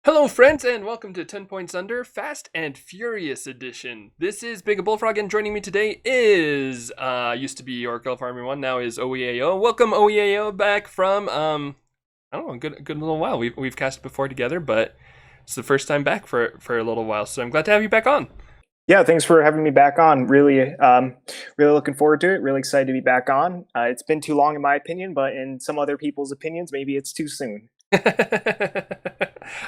Hello, friends, and welcome to 10 Points Under Fast and Furious Edition. This is Big Bullfrog, and joining me today is, used to be Oracle Farming 1, now is OEAO. Welcome, OEAO, back from, I don't know, a good little while. We've cast before together, but it's the first time back for a little while, so I'm glad to have you back on. Yeah, thanks for having me back on. Really looking forward to it. Really excited to be back on. It's been too long, in my opinion, but in some other people's opinions, maybe it's too soon.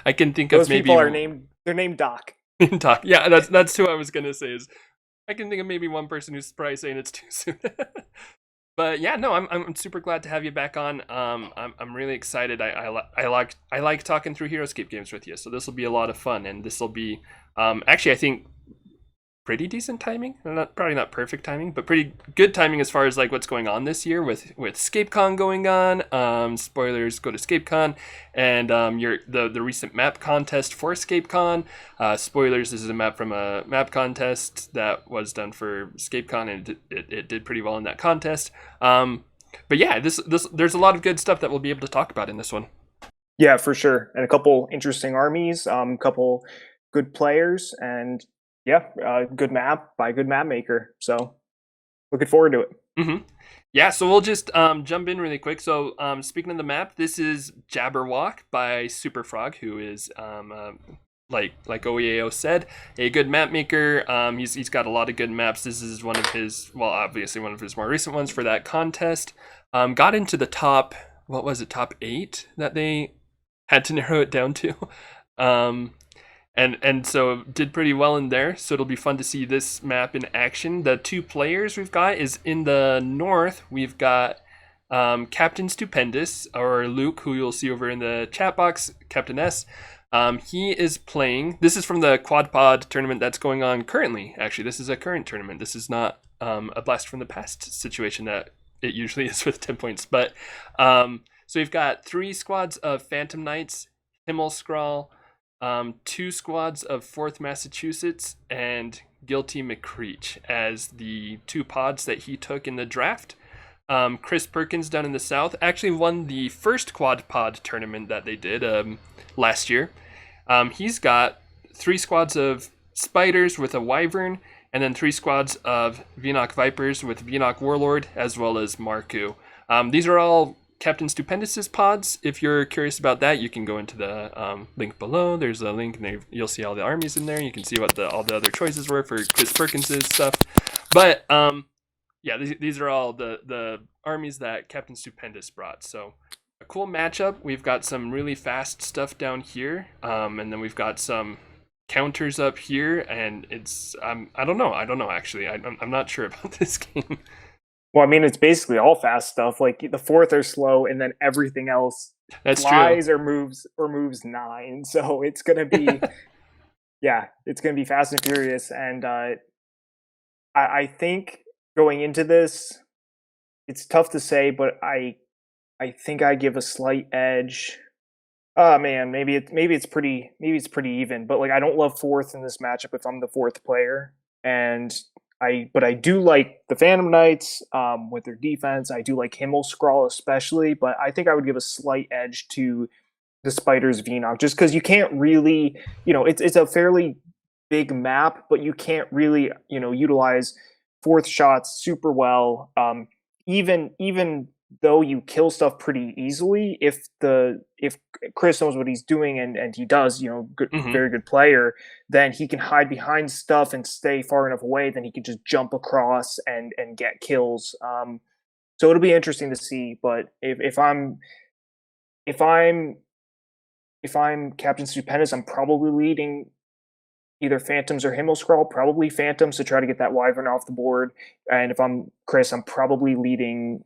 I can think of Those maybe people they're named Doc. talk. Yeah, that's who I was gonna say. Is I can think of maybe one person who's probably saying it's too soon. But yeah, no, I'm super glad to have you back on. I'm really excited. I like talking through Heroscape games with you, so this will be a lot of fun, and this will be actually I think pretty decent timing. Probably not perfect timing, but pretty good timing as far as like what's going on this year with ScapeCon going on. Spoilers, go to ScapeCon, and the recent map contest for ScapeCon. Spoilers, this is a map from a map contest that was done for ScapeCon, and it did pretty well in that contest. But yeah, this there's a lot of good stuff that we'll be able to talk about in this one. Yeah, for sure. And a couple interesting armies, couple good players, and yeah, good map by a good map maker. So looking forward to it. Mm-hmm. Yeah, so we'll just jump in really quick. So speaking of the map, this is Jabberwock by Superfrog, who is like OEAO said, a good map maker. He's got a lot of good maps. This is one of his, well, obviously one of his more recent ones for that contest. Got into the top, what was it, top 8 that they had to narrow it down to. And so did pretty well in there. So it'll be fun to see this map in action. The 2 players we've got is in the north. We've got Captain Stupendous, or Luke, who you'll see over in the chat box, Captain S. He is playing. This is from the Quad Pod tournament that's going on currently. Actually, this is a current tournament. This is not a blast from the past situation that it usually is with 10 points. But so we've got 3 squads of Phantom Knights, Himmelscrawl, 2 squads of 4th Massachusetts, and Guilty McCreech as the 2 pods that he took in the draft. Chris Perkins down in the south actually won the first quad pod tournament that they did last year. He's got 3 squads of Spiders with a Wyvern, and then 3 squads of Venok Vipers with Venok Warlord, as well as Marku. These are all Captain Stupendous's pods. If you're curious about that, you can go into the link below. There's a link, and you'll see all the armies in there. You can see what all the other choices were for Chris Perkins's stuff. But yeah, these are all the armies that Captain Stupendous brought. So a cool matchup. We've got some really fast stuff down here, and then we've got some counters up here, and it's I don't know actually. I'm not sure about this game. Well, I mean, it's basically all fast stuff. Like the 4th are slow, and then everything else That's flies true. or moves 9. So it's gonna be, yeah, it's gonna be fast and furious. And I think going into this, it's tough to say, but I think I give a slight edge. Oh man, maybe it's pretty even. But like, I don't love 4th in this matchup if I'm the 4th player, and but I do like the Phantom Knights with their defense. I do like Himmelscrawl especially, but I think I would give a slight edge to the Spiders Venok, just because you can't really, it's a fairly big map, but you can't really, utilize 4th shots super well. Even though you kill stuff pretty easily, if Chris knows what he's doing, and he does, good, Mm-hmm. very good player, then he can hide behind stuff and stay far enough away. Then he can just jump across and get kills. So it'll be interesting to see. But if I'm Captain Stupendous, I'm probably leading either Phantoms or Himmelscrawl, probably Phantoms to try to get that Wyvern off the board. And if I'm Chris, I'm probably leading,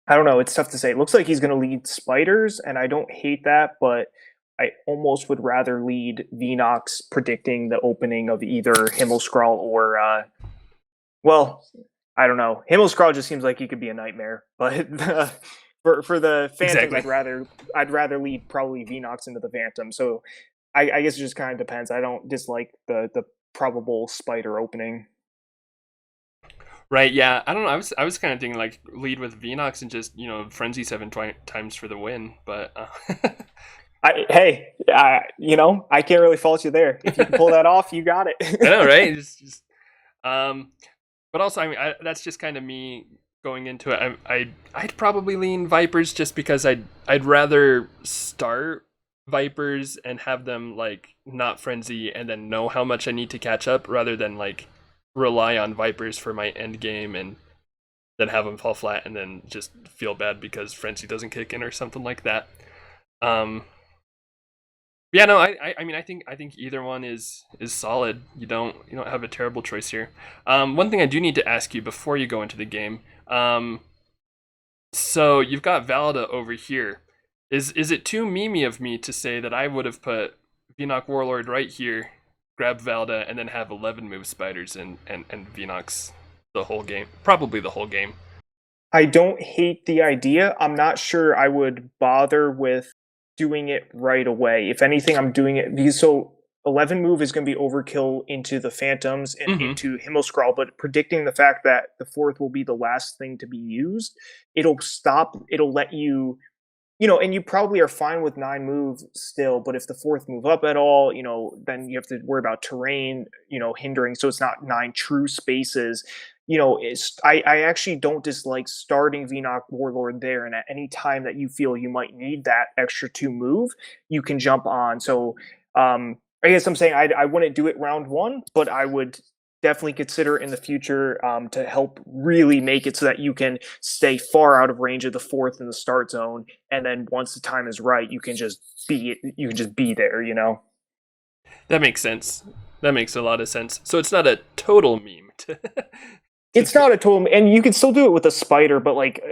I don't know, it's tough to say. It looks like he's going to lead Spiders, and I don't hate that, but I almost would rather lead Venox, predicting the opening of either Himmelscrawl or, well, I don't know. Himmelscrawl just seems like he could be a nightmare, but for the Phantoms, Exactly. I'd rather lead probably Venox into the Phantom. So I guess it just kind of depends. I don't dislike the probable Spider opening. Right, yeah. I don't know. I was kind of thinking like lead with Venox and just frenzy 7 times for the win, but I can't really fault you there. If you can pull that off, you got I know, it. right? Um, but also, I mean, that's just kind of me going into it. I'd probably lean Vipers just because I'd rather start Vipers and have them like not frenzy and then know how much I need to catch up rather than like rely on Vipers for my end game and then have them fall flat and then just feel bad because frenzy doesn't kick in or something like that. Um, yeah, no, I mean, I think either one is solid. You don't have a terrible choice here. One thing I do need to ask you before you go into the game. So you've got Valda over here. Is it too memey of me to say that I would have put Vinoc Warlord right here, grab Valda, and then have 11 move spiders and Vinox the whole game, probably the whole game. I don't hate the idea. I'm not sure I would bother with doing it right away. If anything, I'm doing it because 11 move is going to be overkill into the Phantoms and Mm-hmm. into Himmelscrawl, but predicting the fact that the fourth will be the last thing to be used, it'll let you, and you probably are fine with 9 moves still, but if the fourth move up at all, then you have to worry about terrain, hindering, so it's not 9 true spaces. I actually don't dislike starting Vinoc Warlord there, and at any time that you feel you might need that extra 2 move, you can jump on. So I guess I'm saying I wouldn't do it round one, but I would definitely consider in the future to help really make it so that you can stay far out of range of the fourth in the start zone, and then once the time is right, you can just be there. That makes sense. That makes a lot of sense. So it's not a total meme. It's not a total, and you can still do it with a spider, but like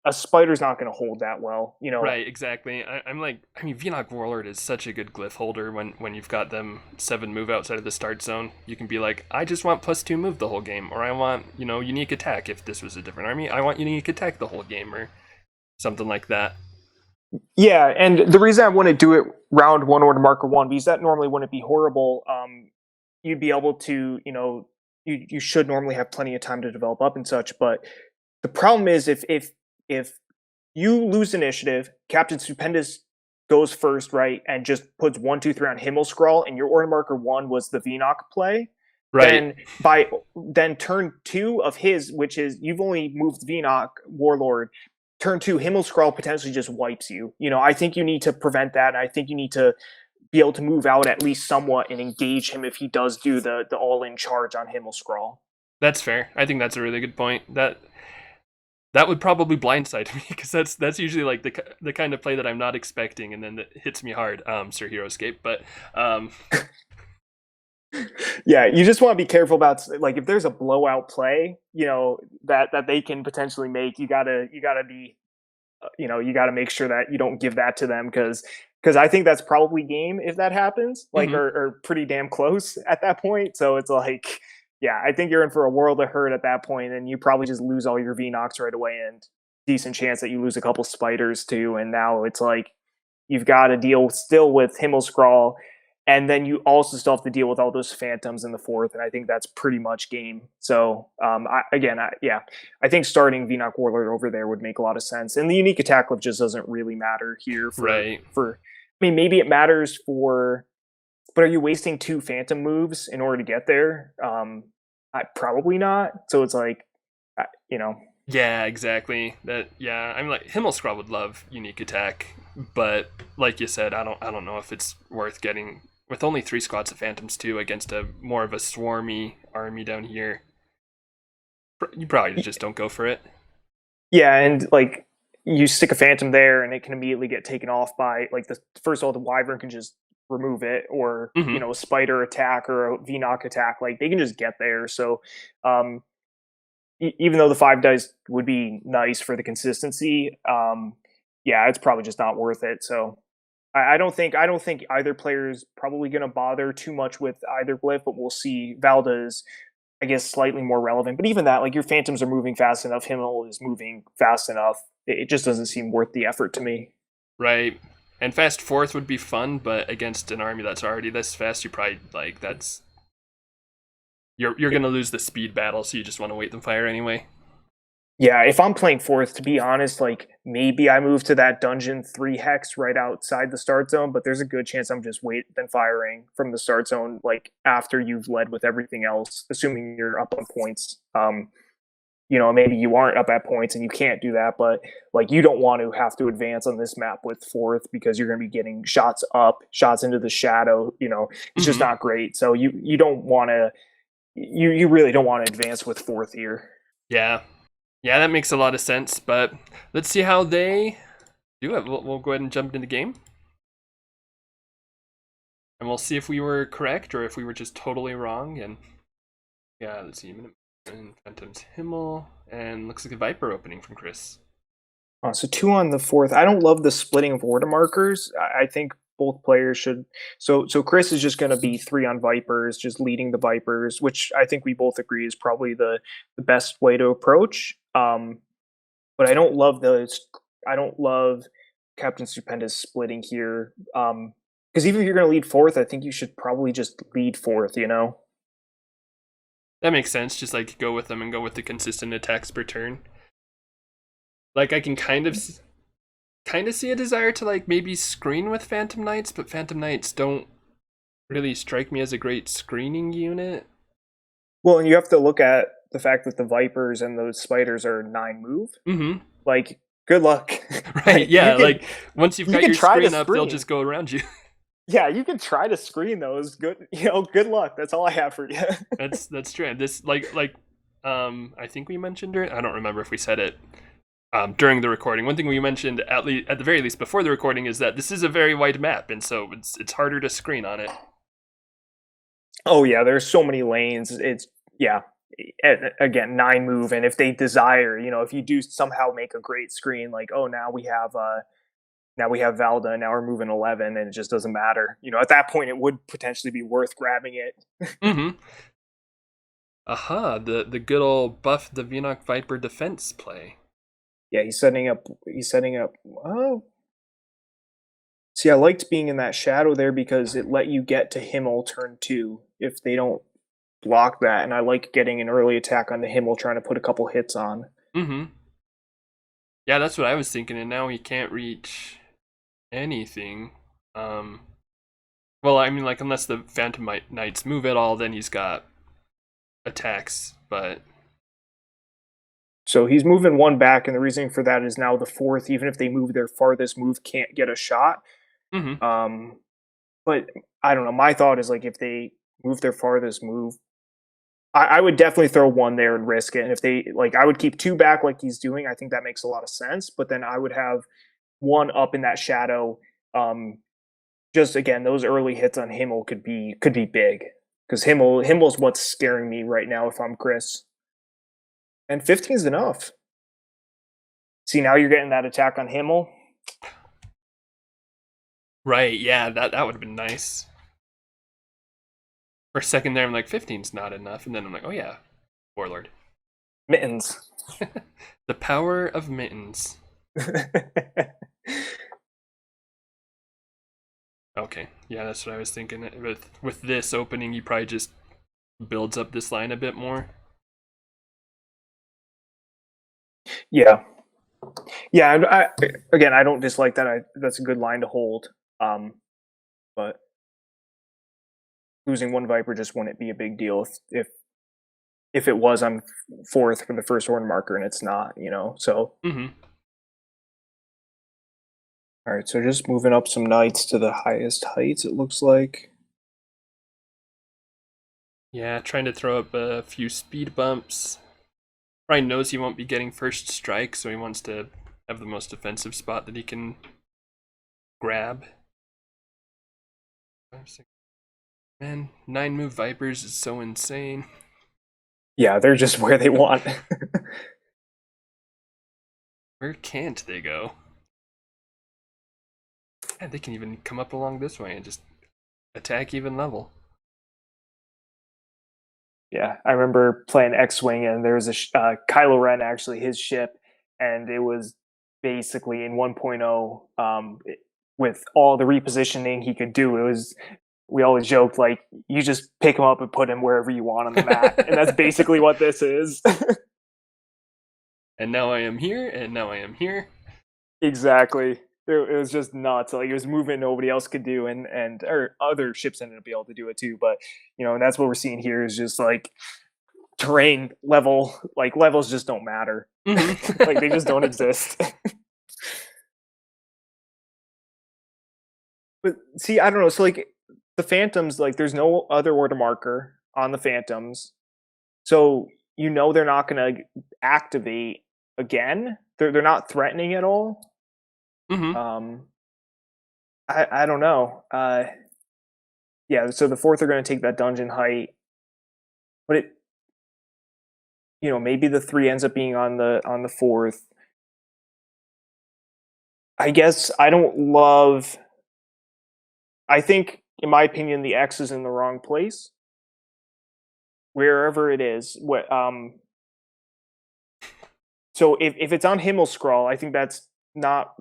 a spider's not going to hold that well. Right, exactly. I mean, Vinoc Warlord is such a good glyph holder when you've got them 7 move outside of the start zone. You can be like, I just want +2 move the whole game, or I want, unique attack if this was a different army. I want unique attack the whole game, or something like that. Yeah, and the reason I want to do it round one or marker one, because that normally wouldn't be horrible. You'd be able to, you should normally have plenty of time to develop up and such. But the problem is if you lose initiative, Captain Stupendous goes first, right, and just puts 1, 2, 3 on Himmelscrawl, and your order marker one was the Vinoc play. Right. Then turn 2 of his, which is you've only moved Vinoc Warlord. Turn 2, Himmelscrawl potentially just wipes you. I think you need to prevent that. And I think you need to be able to move out at least somewhat and engage him if he does do the all-in charge on Himmelscrawl. That's fair. I think that's a really good point. That would probably blindside me because that's usually like the kind of play that I'm not expecting, and then it hits me hard, Sir Heroscape. But yeah, you just want to be careful about, like, if there's a blowout play, that they can potentially make, you gotta be, you gotta make sure that you don't give that to them, because I think that's probably game if that happens, like, mm-hmm. or pretty damn close at that point. So it's like, yeah, I think you're in for a world of hurt at that point, and you probably just lose all your Vnox right away, and decent chance that you lose a couple spiders too. And now it's like you've got to deal still with Himmelscrawl, and then you also still have to deal with all those phantoms in the fourth, and I think that's pretty much game. So I think starting Vinoc Warlord over there would make a lot of sense, and the unique attack lift just doesn't really matter here. Right. I mean, maybe it matters but are you wasting 2 phantom moves in order to get there? Probably not. So it's like, Yeah, exactly. I mean, like Himmelscrawl would love unique attack, but like you said, I don't know if it's worth getting with only 3 squads of phantoms too against a more of a swarmy army down here. You probably just don't go for it. Yeah, and like you stick a phantom there, and it can immediately get taken off by, like, the first of all, the wyvern can just remove it, or Mm-hmm. a spider attack or a Vnoc attack, like they can just get there. So even though the 5 dice would be nice for the consistency, yeah, it's probably just not worth it. So I don't think either player is probably going to bother too much with either glyph, but we'll see. Valda is, I guess, slightly more relevant, but even that, like, your phantoms are moving fast enough, Himmel is moving fast enough. It just doesn't seem worth the effort to me. Right. And fast fourth would be fun, but against an army that's already this fast, you probably like that's you're gonna lose the speed battle, so you just want to wait them fire anyway. Yeah, if I'm playing fourth, to be honest, like maybe I move to that dungeon 3 hex right outside the start zone, but there's a good chance I'm just wait then firing from the start zone, like after you've led with everything else, assuming you're up on points. Maybe you aren't up at points and you can't do that, but like you don't want to have to advance on this map with fourth because you're going to be getting shots up, shots into the shadow. It's just Hmm. not great. So you don't want to, you really don't want to advance with fourth here. Yeah, yeah, that makes a lot of sense. But let's see how they do it. We'll go ahead and jump into the game, and we'll see if we were correct or if we were just totally wrong. And yeah, let's see. And Phantom's Himmel, and looks like a Viper opening from Chris. So 2 on the fourth. I don't love the splitting of order markers. I think both players should. So Chris is just going to be 3 on Vipers, just leading the Vipers, which I think we both agree is probably the best way to approach. But I don't love Captain Stupendous splitting here. Because even if you're going to lead fourth, I think you should probably just lead fourth. That makes sense. Just like go with them and go with the consistent attacks per turn. Like I can kind of see a desire to like maybe screen with Phantom Knights, but Phantom Knights don't really strike me as a great screening unit. Well, and you have to look at the fact that the Vipers and those spiders are 9 move. Mm-hmm. Like, good luck. Right, yeah, you can, like once you've you got can your try to screen up, they'll screen. just go around you. Yeah, you can try to screen those. Good luck. That's all I have for you. That's true. This I think we mentioned it. I don't remember if we said it during the recording. One thing we mentioned at the very least before the recording is that this is a very wide map, and so it's harder to screen on it. Oh yeah, there's so many lanes. It's yeah. Again, 9 move, and if they desire, if you do somehow make a great screen, like now we have Valda, now we're moving 11, and it just doesn't matter. At that point, it would potentially be worth grabbing it. Mm-hmm. Aha, the good old buff the Vinoc Viper defense play. Yeah, he's setting up. Oh, see, I liked being in that shadow there because it let you get to Himmel turn 2 if they don't block that, and I like getting an early attack on the Himmel, trying to put a couple hits on. Mm-hmm. Yeah, that's what I was thinking, and now he can't reach anything. Well, I mean, like unless the Phantom Knights move at all, then he's got attacks. But So he's moving 1 back, and the reasoning for that is now the fourth, even if they move their farthest move, can't get a shot. mm-hmm. But I don't know. My thought is like if they move their farthest move, I would definitely throw 1 there and risk it. And if they I would keep 2 back like he's doing. I think that makes a lot of sense. But then I would have 1 up in that shadow. Just again, those early hits on Himmel could be big because Himmel's what's scaring me right now if I'm Chris. And 15 is enough. See, now you're getting that attack on Himmel. Right, yeah, that would have been nice. For a second there, I'm like, 15's not enough, and then I'm like, oh yeah, Warlord. Mittens. The power of mittens. Okay, yeah, that's what I was thinking. With this opening, he probably just builds up this line a bit more. Yeah. Yeah, again, I don't dislike that. That's a good line to hold. But losing 1 Viper just wouldn't be a big deal if it was on fourth for the first horn marker and it's not, So Mm-hmm. All right, so just moving up some knights to the highest heights, it looks like. Yeah, trying to throw up a few speed bumps. Ryan knows he won't be getting first strike, so he wants to have the most defensive spot that he can grab. 5, 6. Man, 9 move Vipers is so insane. Yeah, they're just where they want. Where can't they go? Yeah, they can even come up along this way and just attack even level. Yeah, I remember playing X-Wing, and there was Kylo Ren, actually, his ship, and it was basically in 1.0, with all the repositioning he could do. We always joked, like, you just pick him up and put him wherever you want on the map, and that's basically what this is. and now I am here, and now I am here. Exactly. It was just nuts. Like it was movement nobody else could do, and or other ships ended up being able to do it too. But and that's what we're seeing here is just like terrain level. Like levels just don't matter. Like they just don't exist. But see, I don't know. So like the Phantoms, like there's no other order marker on the Phantoms, so they're not going to activate again. They're not threatening at all. Mm-hmm. I don't know. Yeah, so the fourth are going to take that dungeon height, but maybe the three ends up being on the fourth. I guess I don't love. I think, in my opinion, the X is in the wrong place. Wherever it is, so if it's on Himmelscrawl, I think that's not.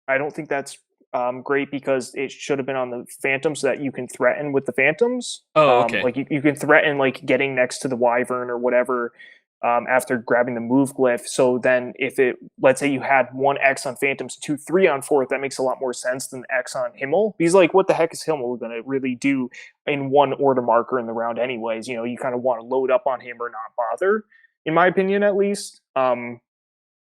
I don't think that's great because it should have been on the Phantom so that you can threaten with the Phantoms. Oh, okay. Like you can threaten like getting next to the Wyvern or whatever after grabbing the move glyph. So then let's say you had one X on Phantoms, 2-3 on fourth, that makes a lot more sense than X on Himmel. Because like what the heck is Himmel going to really do in one order marker in the round anyways? You kind of want to load up on him or not bother, in my opinion at least.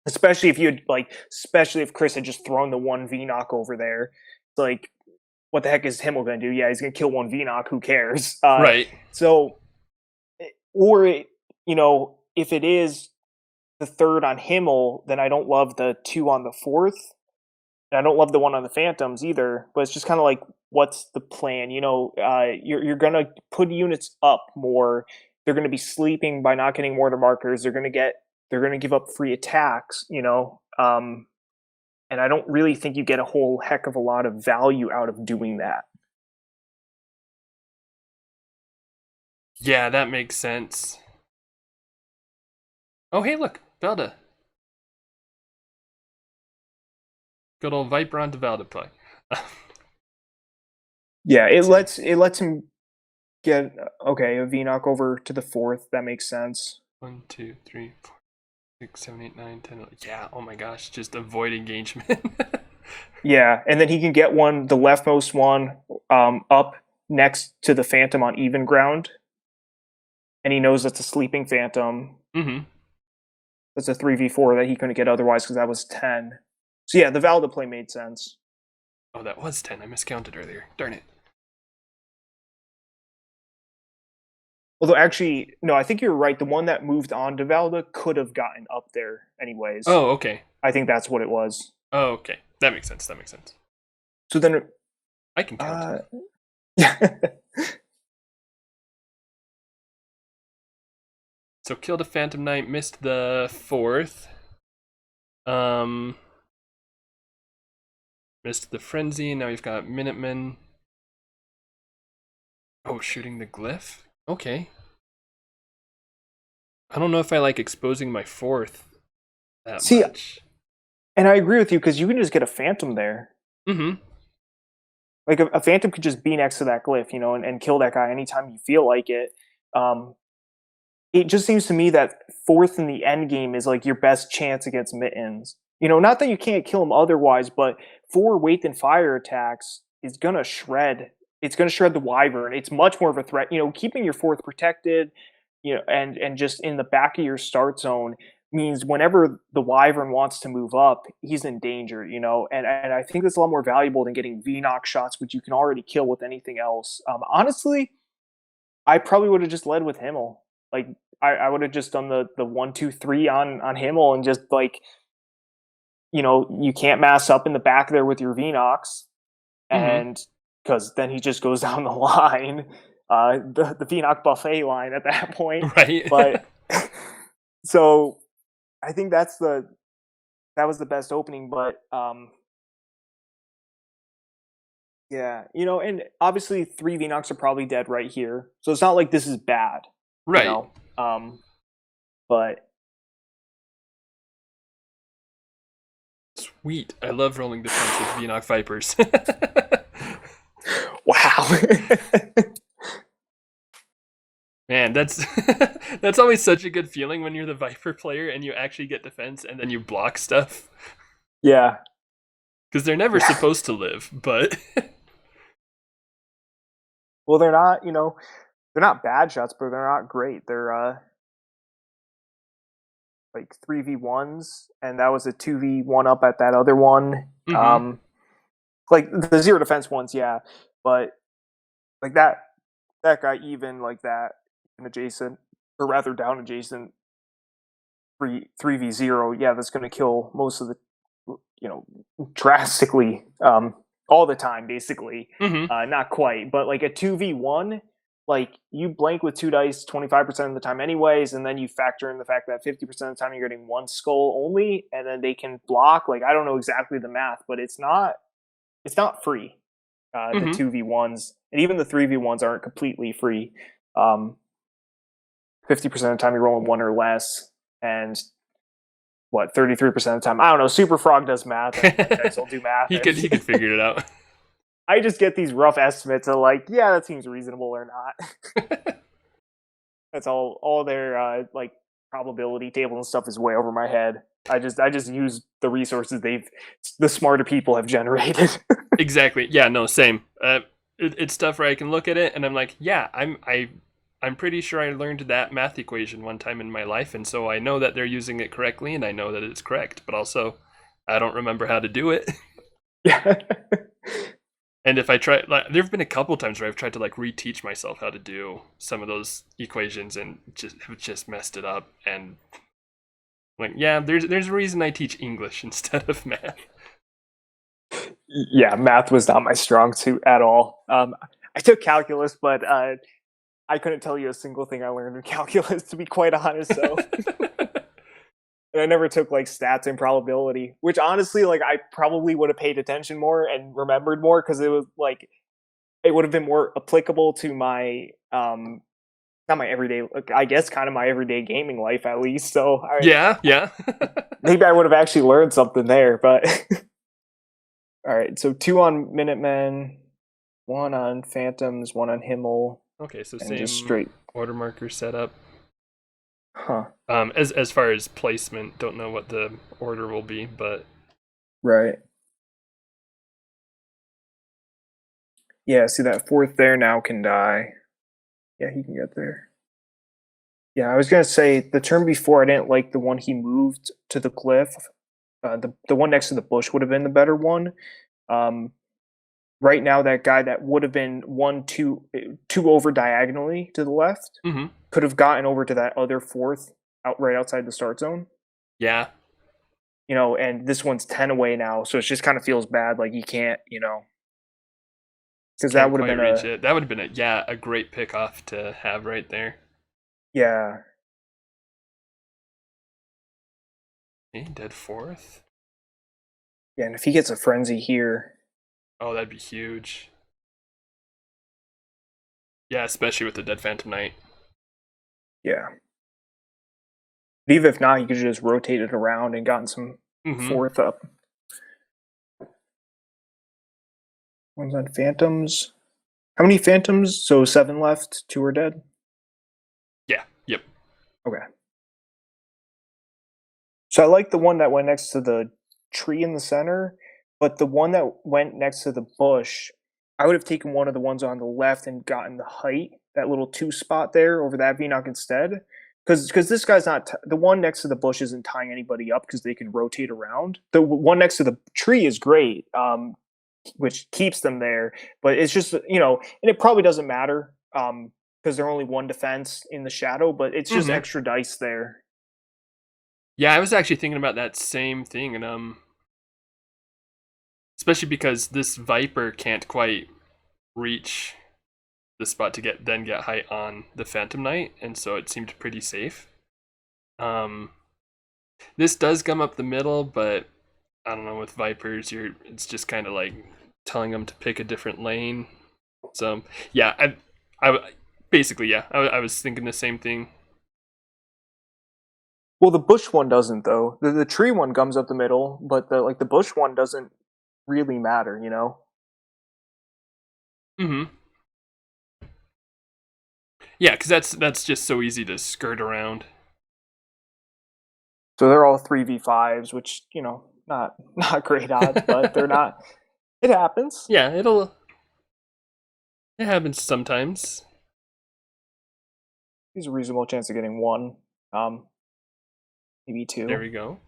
Especially if Chris had just thrown the one VNOC over there. It's like, what the heck is Himmel going to do? Yeah, he's going to kill one VNOC. Who cares? Right. So, or if it is the third on Himmel, then I don't love the two on the fourth. And I don't love the one on the Phantoms either. But it's just kind of like, what's the plan? You're going to put units up more. They're going to be sleeping by not getting mortar markers. They're going to give up free attacks, and I don't really think you get a whole heck of a lot of value out of doing that. Yeah, that makes sense. Oh, hey, look, Velda. Good old Viper onto Velda play. Yeah, it lets him get a VNOC over to the fourth. That makes sense. 1, 2, 3, 4, 6, 7, 8, 9, 10. 11. Yeah, oh my gosh, just avoid engagement. Yeah, and then he can get the leftmost one, up next to the Phantom on even ground, and he knows that's a sleeping Phantom. Mm-hmm. That's a 3v4 that he couldn't get otherwise because that was 10. So yeah, the Valda play made sense. Oh, that was 10. I miscounted earlier. Darn it. Although actually, no, I think you're right. The one that moved on to Valda could have gotten up there anyways. Oh, okay. I think that's what it was. Oh, okay. That makes sense. So then I can count. Yeah. So killed a Phantom Knight, missed the fourth. Missed the Frenzy. Now we've got Minutemen. Oh, shooting the glyph? Okay. I don't know if I like exposing my fourth that much. And I agree with you because you can just get a Phantom there. Mm-hmm. Like a Phantom could just be next to that glyph, and kill that guy anytime you feel like it. It just seems to me that fourth in the end game is like your best chance against Mittens. Not that you can't kill him otherwise, but 4 weight and fire attacks is gonna shred. It's gonna shred the Wyvern. It's much more of a threat. Keeping your fourth protected, and just in the back of your start zone means whenever the Wyvern wants to move up, he's in danger. And I think that's a lot more valuable than getting VNOC shots, which you can already kill with anything else. Honestly, I probably would have just led with Himmel. Like I would have just done the 1, 2, 3 on Himmel and just like, you can't mass up in the back there with your VNOCs, and because then he just goes down the line, the VNOC buffet line at that point. Right. But so I think that was the best opening, but yeah, and obviously 3 VNOCs are probably dead right here, so it's not like this is bad. Right. But sweet. I love rolling defense with VNOC Vipers. wow. Man, that's that's always such a good feeling when you're the Viper player and you actually get defense and then you block stuff Yeah. because they're never supposed to live. But Well, they're not, they're not bad shots, but they're not great. They're like 3v1s, and that was a 2v1 up at that other one. mm-hmm. Like the zero defense ones, yeah, but like that guy even like that an adjacent, or rather down adjacent, 3v0, yeah, that's going to kill most of the, drastically, all the time, basically. Mm-hmm. Not quite, but like a 2v1, like you blank with two dice 25% of the time anyways, and then you factor in the fact that 50% of the time you're getting one skull only, and then they can block. Like, I don't know exactly the math, but it's not free. The Mm-hmm. 2v1s and even the 3v1s aren't completely free. 50% of the time you're rolling one or less, and what, 33% of the time, I don't know. Superfrog does math, and guys will do math. he could And he could figure it out. I just get these rough estimates of like, yeah, that seems reasonable or not. That's all their like probability table and stuff is way over my head. I just use the resources the smarter people have generated. Exactly. Yeah. No. Same. It's stuff where I can look at it and I'm like, yeah, I'm pretty sure I learned that math equation one time in my life, and so I know that they're using it correctly, and I know that it's correct. But also, I don't remember how to do it. Yeah. And if I try, like, there've been a couple times where I've tried to like reteach myself how to do some of those equations, and just messed it up. And like, yeah, there's a reason I teach English instead of math. Yeah, math was not my strong suit at all. I took calculus, but I couldn't tell you a single thing I learned in calculus, to be quite honest. So, and I never took like stats and probability, which honestly, like I probably would have paid attention more and remembered more because it was like it would have been more applicable to my not my everyday, like, I guess kind of my everyday gaming life at least. So Yeah, yeah. maybe I would have actually learned something there. But all right, so two on Minutemen, one on Phantoms, one on Himmel, Okay, so and just same straight. order marker setup. Huh. As far as placement, don't know what the order will be, but Right. Yeah, see that fourth there now can die. Yeah, he can get there. Yeah, I was gonna say the turn before I didn't like the one he moved to the cliff. The one next to the bush would have been the better one. Um, right now, that guy that would have been two over diagonally to the left mm-hmm. could have gotten over to that other fourth out right outside the start zone. Yeah, And this one's 10 away now, so it just kind of feels bad. Like you can't, because that can't would have quite been reach it. That would have been a great pick off to have right there. yeah. Okay, dead fourth. Yeah, and if he gets a frenzy here, Oh, that'd be huge. Yeah, especially with the dead Phantom Knight. yeah. But even if not, he could just rotate it around and gotten some Mm-hmm. fourth up. One's on Phantoms. How many Phantoms? So 7 left, 2 are dead? Yeah, yep. Okay. So I like the one that went next to the tree in the center, but the one that went next to the bush, I would have taken one of the ones on the left and gotten the height, that little 2 spot there over that VNOC instead. Because this guy's not the one next to the bush isn't tying anybody up because they can rotate around. The one next to the tree is great, which keeps them there. But it's just and it probably doesn't matter because they're only one defense in the shadow, but it's just Mm-hmm. extra dice there. Yeah, I was actually thinking about that same thing, and especially because this Viper can't quite reach the spot to get height on the Phantom Knight, and so it seemed pretty safe. Um, this does come up the middle, but I don't know, with Vipers, it's just kind of like telling them to pick a different lane. So yeah, I basically yeah, I was thinking the same thing. Well, the bush one doesn't though. The tree one comes up the middle, but the bush one doesn't really matter. Mm-hmm. Yeah, because that's just so easy to skirt around. So they're all 3v5s, which, not great odds, but they're not. It happens. Yeah, it happens sometimes. There's a reasonable chance of getting one, maybe There two. we go.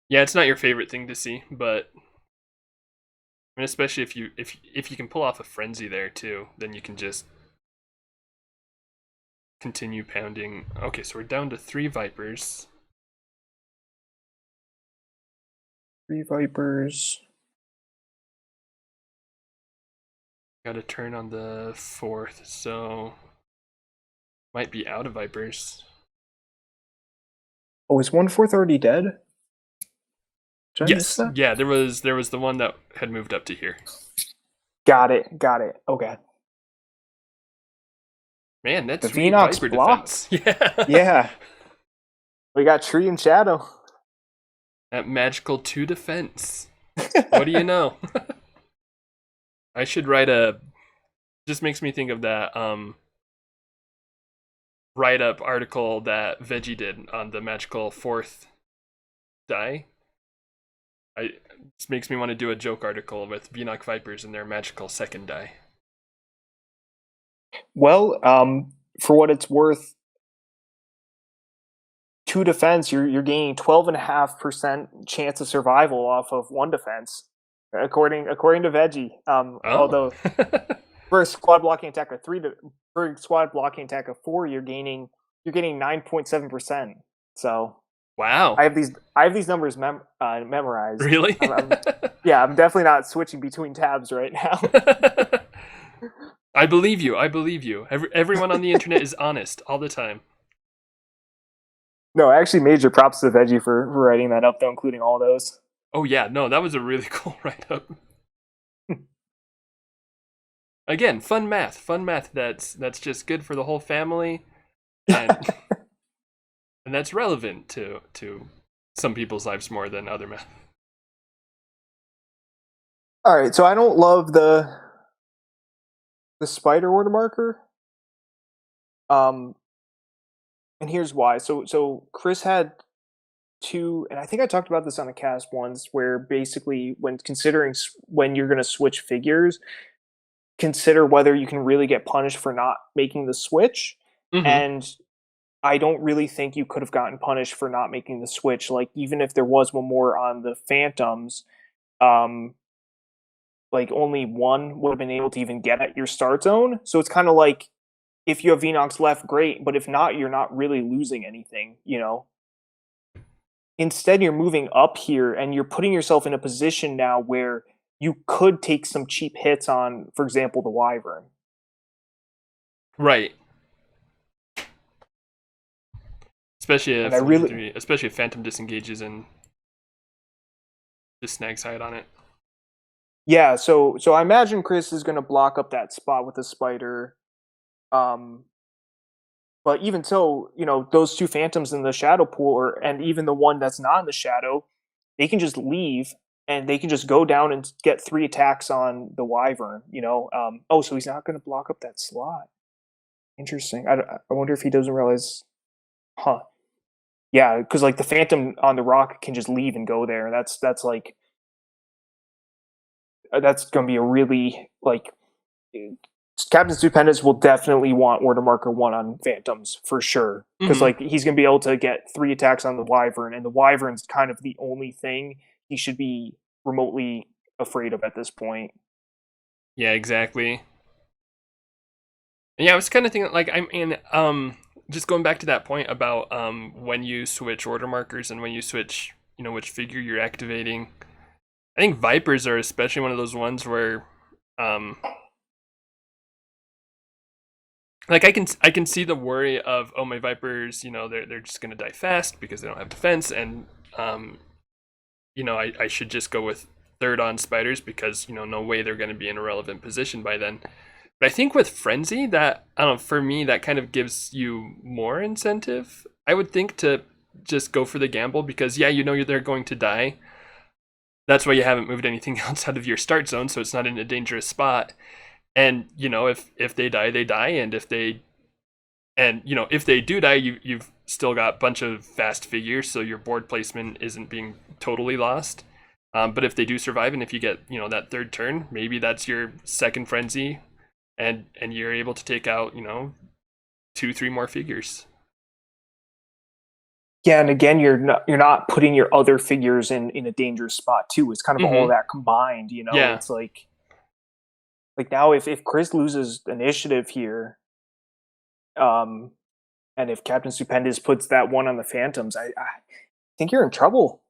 Yeah, it's not your favorite thing to see, but I mean, especially if you can pull off a frenzy there too, then you can just continue pounding. Okay, so we're down to 3 Vipers. 3 Vipers. Got a turn on the 4th, so might be out of Vipers. Oh, is 1/4 already dead? Did I miss Yes, that? yeah, there was the one that had moved up to here. Got it. Okay. Man, that's The sweet Venox Viper block? defense. Yeah. Yeah. We got Tree and Shadow. That magical 2 defense. What do you know? I should write just makes me think of that write-up article that Veggie did on the magical 4th die. This makes me want to do a joke article with Venox Vipers and their magical 2nd die. Well, for what it's worth, 2 defense, you're gaining 12.5% chance of survival off of 1 defense, according to Veggie. Although for a squad blocking attack of 3 for a squad blocking attack of 4, you're getting 9.7%. So Wow. I have these numbers memorized. Really? I'm definitely not switching between tabs right now. I believe you. Everyone on the internet is honest all the time. No, actually, major props to Veggie for writing that up, though, including all those. Oh yeah, no, that was a really cool write-up. Again, fun math that's just good for the whole family, and and that's relevant to some people's lives more than other math. All right, so I don't love the spider order marker. And here's why. So Chris had 2, and I think I talked about this on a cast once, where basically when considering when you're going to switch figures, consider whether you can really get punished for not making the switch. Mm-hmm. And I don't really think you could have gotten punished for not making the switch. Like, even if there was one more on the Phantoms, like only one would have been able to even get at your start zone. So it's kind of like, if you have Venox left, great, but if not, you're not really losing anything, Instead, you're moving up here and you're putting yourself in a position now where you could take some cheap hits on, for example, the Wyvern. Right. Especially if Phantom disengages and just snags hide on it. Yeah, so I imagine Chris is going to block up that spot with the spider. But even so, those 2 Phantoms in the shadow pool, and even the one that's not in the shadow, they can just leave and they can just go down and get 3 attacks on the Wyvern. So he's not going to block up that slot. Interesting. I wonder if he doesn't realize. Huh. Yeah, because like the Phantom on the rock can just leave and go there. That's like that's going to be a really like. Captain Stupendous will definitely want order marker 1 on Phantoms for sure, because like he's going to be able to get 3 attacks on the Wyvern, and the Wyvern's kind of the only thing he should be remotely afraid of at this point. Yeah, exactly. And yeah, I was kind of thinking, like, I mean, just going back to that point about when you switch order markers and when you switch, which figure you're activating. I think Vipers are especially one of those ones where like I can see the worry of, oh, my Vipers, they're just gonna die fast because they don't have defense, and I should just go with 3rd on spiders because no way they're gonna be in a relevant position by then. But I think with Frenzy, that I don't know, for me that kind of gives you more incentive, I would think, to just go for the gamble, because they're going to die. That's why you haven't moved anything else out of your start zone, so it's not in a dangerous spot. And if they die, they die, and if they do die, you've still got a bunch of fast figures, so your board placement isn't being totally lost. But if they do survive, and if you get that third turn, maybe that's your second frenzy, and you're able to take out 2-3 more figures. Yeah, and again, you're not putting your other figures in a dangerous spot too. It's kind of all that combined. Yeah. It's like now if Chris loses initiative here, and if Captain Stupendous puts that one on the Phantoms, I think you're in trouble.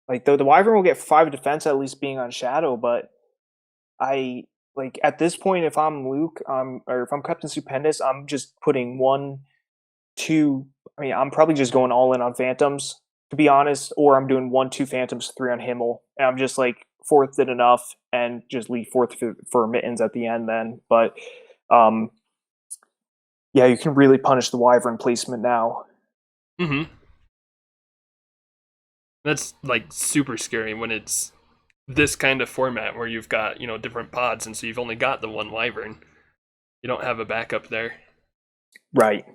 Like the Wyvern will get 5 defense at least being on Shadow, but at this point, if I'm Luke, or if I'm Captain Stupendous, I'm just putting 1, 2. I mean, I'm probably just going all in on Phantoms, to be honest, or I'm doing 1, 2 Phantoms, 3 on Himmel, and I'm just like fourth it enough and just leave fourth for Mittens at the end then. But yeah, you can really punish the Wyvern placement now. That's like super scary when it's this kind of format where you've got different pods, and so you've only got the one Wyvern. You don't have a backup there. Right.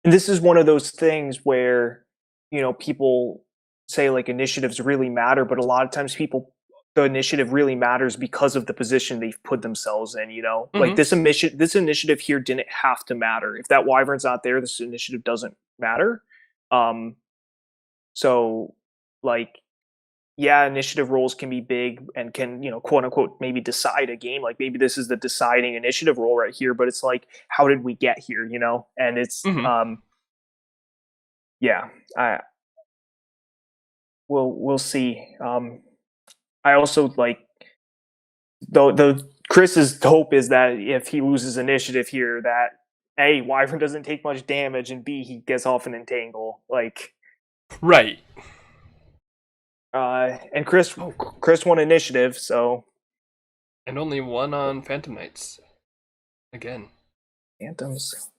And this is one of those things where people say like initiatives really matter, but a lot of times the initiative really matters because of the position they've put themselves in. Like this initiative here didn't have to matter. If that Wyvern's not there, this initiative doesn't matter. So like, yeah, initiative rolls can be big and can, quote unquote, maybe decide a game. Like maybe this is the deciding initiative roll right here, but it's like, how did we get here? And it's, yeah, we'll see. I also like, though Chris's hope is that if he loses initiative here, that A, Wyvern doesn't take much damage, and B, he gets off an entangle. Like, right. And Chris won initiative, so. And only 1 on Phantom Knights. Again. Phantoms.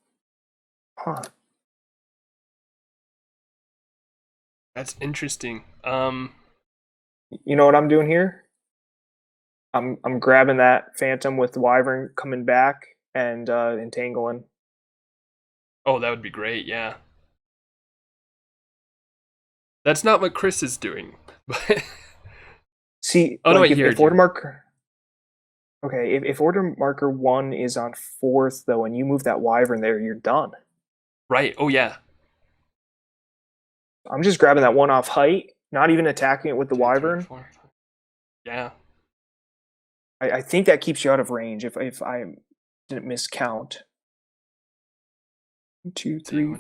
Huh. That's interesting. You know what I'm doing here? I'm grabbing that Phantom with the Wyvern coming back and entangling. Oh, that would be great, yeah. That's not what Chris is doing. See, oh, like, no, wait, if order marker. Okay, if order marker 1 is on 4th though, and you move that Wyvern there, you're done. Right. Oh yeah. I'm just grabbing that 1 off height, not even attacking it with the 2, Wyvern. 3, 4, 5. Yeah. I think that keeps you out of range if I didn't miscount. 1, 2, 3,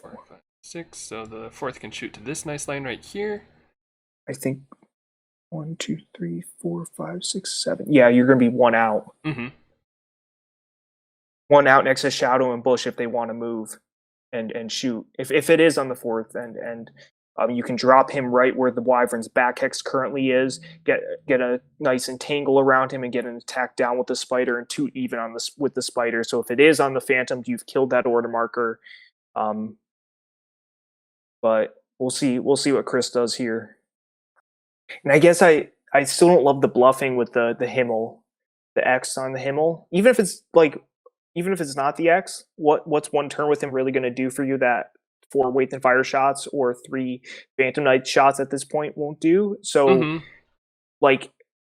4, 5, 6. So the 4th can shoot to this nice line right here. I think 1, 2, 3, 4, 5, 6, 7. Yeah, you're gonna be 1 out. 1 out next to Shadow and Bush if they want to move and shoot. If it is on the 4th, and you can drop him right where the Wyvern's back hex currently is. Get a nice entangle around him and get an attack down with the spider and 2 even on this with the spider. So if it is on the Phantom, you've killed that order marker. But we'll see what Chris does here. And I guess I still don't love the bluffing with the Himmel, the X on the Himmel. Even if it's not the X, what's 1 turn with him really going to do for you that 4 Weight and Fire shots or 3 Phantom Knight shots at this point won't do? So, like,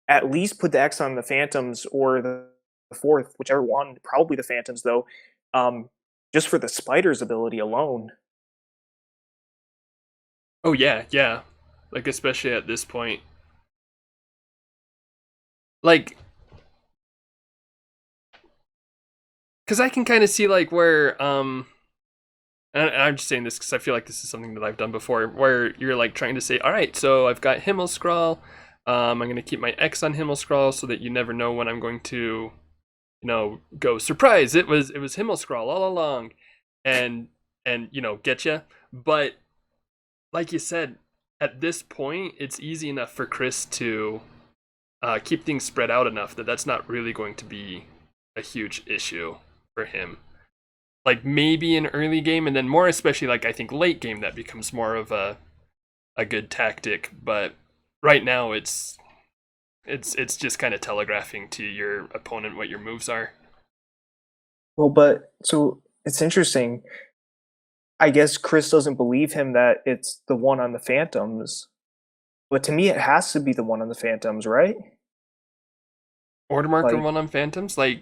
at least put the X on the Phantoms or the 4th, whichever one. Probably the Phantoms though, just for the Spider's ability alone. Oh yeah. Like, especially at this point. Like, because I can kind of see, like, where, and I'm just saying this because I feel like this is something that I've done before, where you're, like, trying to say, all right, so I've got Himmel Scrawl, I'm going to keep my X on Himmel Scrawl so that you never know when I'm going to, go, surprise, it was Himmel Scrawl all along, and get you. But, like you said, at this point, it's easy enough for Chris to keep things spread out enough that that's not really going to be a huge issue for him. Like, maybe in early game, and then more especially, like, I think late game, that becomes more of a good tactic. But right now, it's It's just kind of telegraphing to your opponent what your moves are. Well, but so it's interesting. I guess Chris doesn't believe him that it's the one on the Phantoms, but to me, it has to be the one on the Phantoms, right? Order marker Like, one on Phantoms, like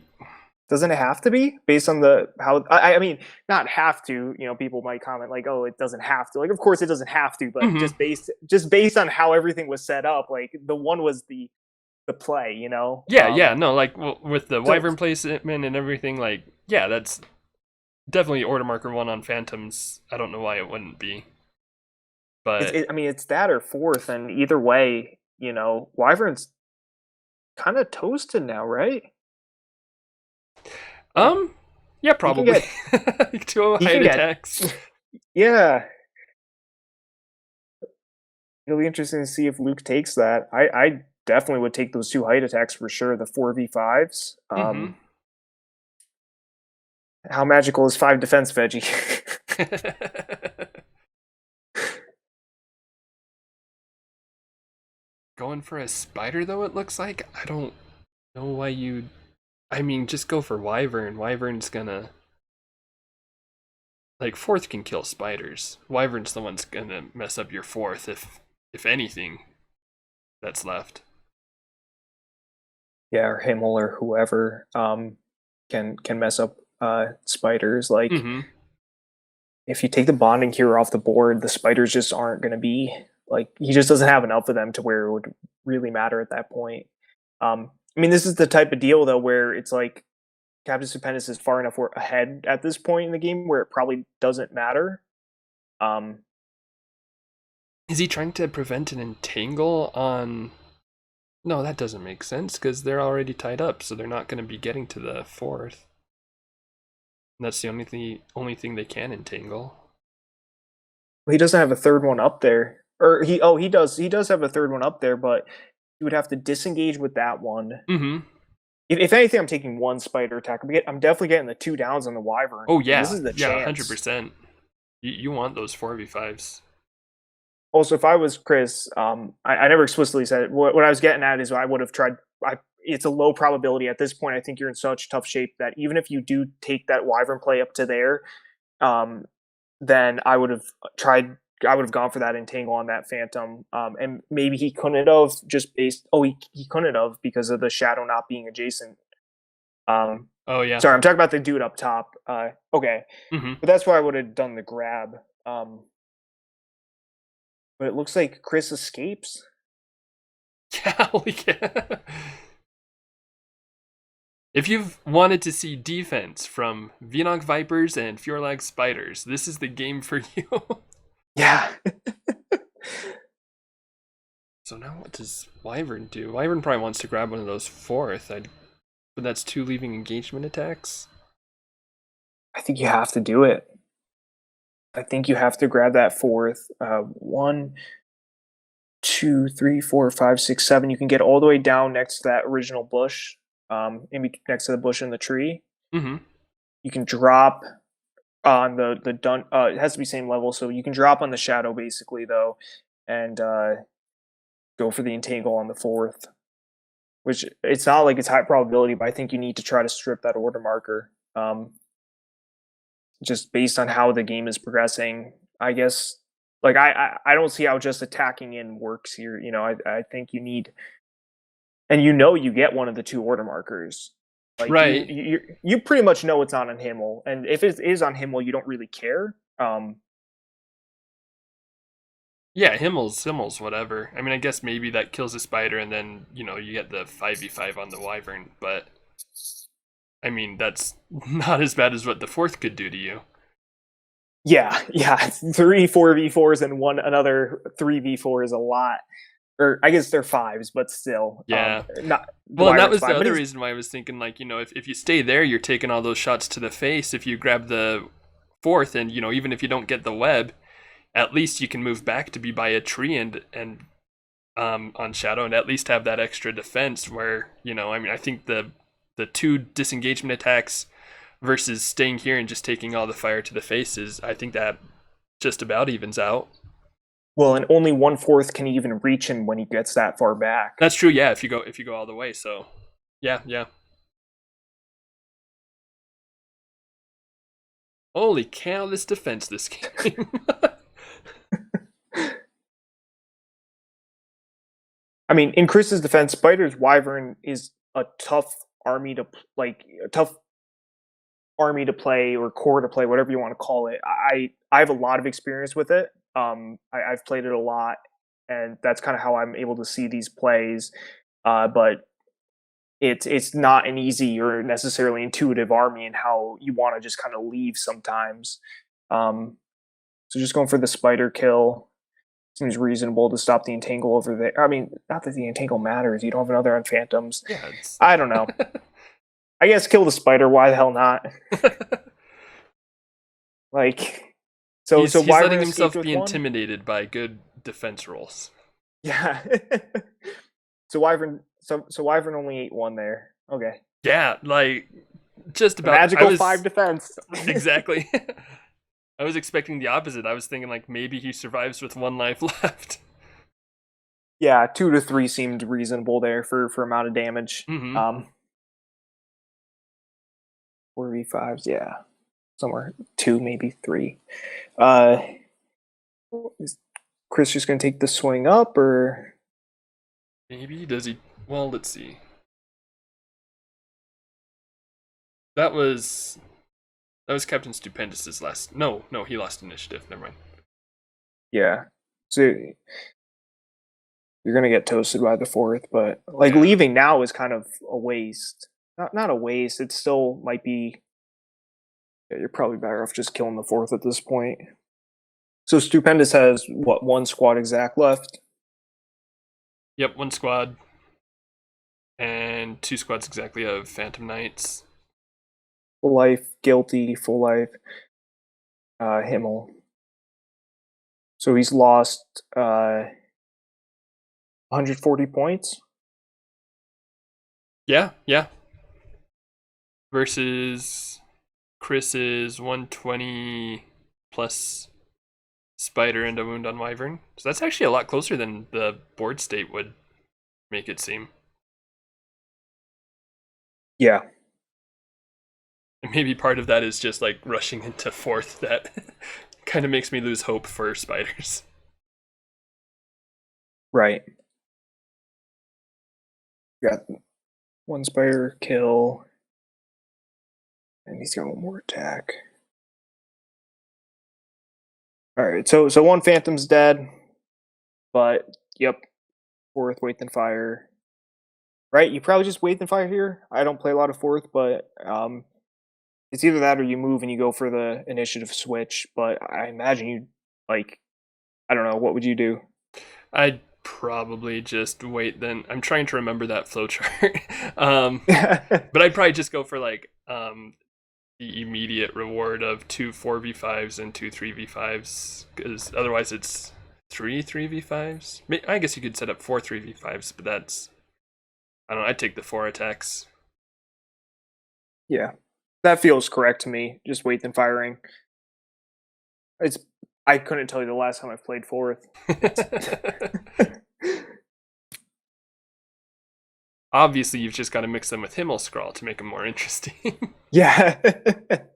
doesn't it have to be based on the how? I mean, not have to. You know, people might comment like, "Oh, it doesn't have to." Like, of course, it doesn't have to, but mhm. just based on how everything was set up, like the one was the play. You know, Yeah, no, like with the so wyvern placement and everything, like yeah, that's definitely order marker one on Phantoms. I don't know why it wouldn't be, but I mean, it's that or fourth, and either way, you know, Wyvern's kind of toasted now, right? um, yeah, He can probably get 2 he height can get attacks. yeah. It'll be interesting to see if Luke takes that. I definitely would take those two height attacks for sure. The 4v5s. Hmm. How magical is 5 defense veggie? Going for a spider though, it looks like. I don't know why you. I mean, just go for wyvern. Wyvern's gonna like fourth can kill spiders. Wyvern's the one's gonna mess up your fourth if anything that's left. Yeah, or Himmel or whoever can mess up spiders. Like Mm-hmm. if you take the bonding hero off the board, the spiders just aren't going to be like he just doesn't have enough of them to where it would really matter at that point. I mean, this is the type of deal though where it's like Captain Stupendous is far enough ahead at this point in the game where it probably doesn't matter. Um, Is he trying to prevent an entangle on? No, that doesn't make sense because they're already tied up, so they're not going to be getting to the fourth. And that's the only thing they can entangle. he doesn't have a third one up there, or he does have a third one up there, but you would have to disengage with that one. Mm-hmm. If anything, I'm taking one spider attack. I'm definitely getting the 2 downs on the wyvern. Oh I mean, this yeah, is the yeah, chance. 100%. You want those 4v5s. Also, if I was Chris, I never explicitly said it. What I was getting at is I would have tried. It's a low probability at this point. I think you're in such tough shape that even if you do take that wyvern play up to there, um, then I would have tried. I would have gone for that entangle on that phantom, and maybe he couldn't have just based. Oh, he couldn't have because of the shadow not being adjacent. Um, Oh yeah. Sorry, I'm talking about the dude up top. Okay, Mm-hmm. but that's why I would have done the grab. But it looks like Chris escapes. Yeah, yeah. If you've wanted to see defense from Vienok Vipers and Fjorlag Spiders, this is the game for you. Yeah. So now what does Wyvern do? Wyvern probably wants to grab one of those fourth. But that's 2 leaving engagement attacks. I think you have to do it. I think you have to grab that fourth. 1, 2, 3, 4, 5, 6, 7. You can get all the way down next to that original bush, next to the bush in the tree. Mm-hmm. You can drop on the dun. It has to be same level, so you can drop on the shadow basically though, and go for the entangle on the fourth. Which it's not like it's high probability, but I think you need to try to strip that order marker. Just based on how the game is progressing, I guess. Like I don't see how just attacking in works here. You know, I think you need, and you get one of the 2 order markers. Like Right. you pretty much know it's on Himmel, and if it is on Himmel, you don't really care. Yeah, Himmel's whatever. I mean, I guess maybe that kills a spider and then, you get the 5v5 on the wyvern, but I mean, that's not as bad as what the fourth could do to you. Yeah, 3 4v4s and another 3v4 is a lot. Or I guess they're 5s, but still, Yeah. not the Well, and that wyvern's was the fine. But other he's reason why I was thinking, like, if you stay there, you're taking all those shots to the face. If you grab the fourth and, even if you don't get the web, at least you can move back to be by a tree and on shadow and at least have that extra defense where, I mean, I think the 2 disengagement attacks versus staying here and just taking all the fire to the faces, I think that just about evens out. Well, and only 1/4 can even reach him when he gets that far back. That's true. Yeah, if you go all the way. So, yeah, yeah. Holy cow! This defense, this game. I mean, in Chris's defense, Spider's Wyvern is a tough army to play or core to play, whatever you want to call it. I have a lot of experience with it. I've played it a lot, and that's kind of how I'm able to see these plays. But it's not an easy or necessarily intuitive army, and how you want to just kind of leave sometimes. So just going for the spider kill seems reasonable to stop the entangle over there. I mean, not that the entangle matters. You don't have another on phantoms. Yeah, I don't know. I guess kill the spider. Why the hell not? Like, he's Wyvern letting himself escaped with be one? intimidated by good defense rolls. Yeah. So Wyvern only ate one there. Okay. Yeah, like just about Magical 5 defense. Exactly. I was expecting the opposite. I was thinking like maybe he survives with 1 life left. Yeah, 2 to 3 seemed reasonable there for amount of damage. Mm-hmm. 4v5s, yeah. Somewhere 2, maybe 3. Is Chris just gonna take the swing up, or Maybe does he? Well, let's see. That was Captain Stupendous's last. No, he lost initiative. Never mind. yeah. So you're gonna get toasted by the 4th, but like Yeah. leaving now is kind of a waste. Not a waste. It still might be. Yeah, you're probably better off just killing the 4th at this point. So Stupendous has what, 1 squad exact left? Yep, 1 squad. And 2 squads exactly of Phantom Knights. Full life, guilty, full life, Himmel. So he's lost 140 points. Yeah. Versus Chris's 120 plus Spider and a wound on Wyvern. So that's actually a lot closer than the board state would make it seem. Yeah. And maybe part of that is just like rushing into 4th that kind of makes me lose hope for spiders. Right. Got 1 spider kill. And he's got 1 more attack. Alright, so 1 Phantom's dead. But, yep. 4th, Wait Then Fire. Right? You probably just Wait Then Fire here. I don't play a lot of 4th, but it's either that or you move and you go for the initiative switch. But I imagine you, like, I don't know, what would you do? I'd probably just wait then. I'm trying to remember that flowchart. But I'd probably just go for like the immediate reward of 2 4v5s and 2 3v5s, because otherwise it's 3 3v5s. I guess you could set up 4 3v5s, but that's, I don't know, I'd take the 4 attacks. Yeah. That feels correct to me. Just Wait Then Firing. I couldn't tell you the last time I've played 4th. Obviously, you've just got to mix them with Himmel Scrawl to make them more interesting. Yeah.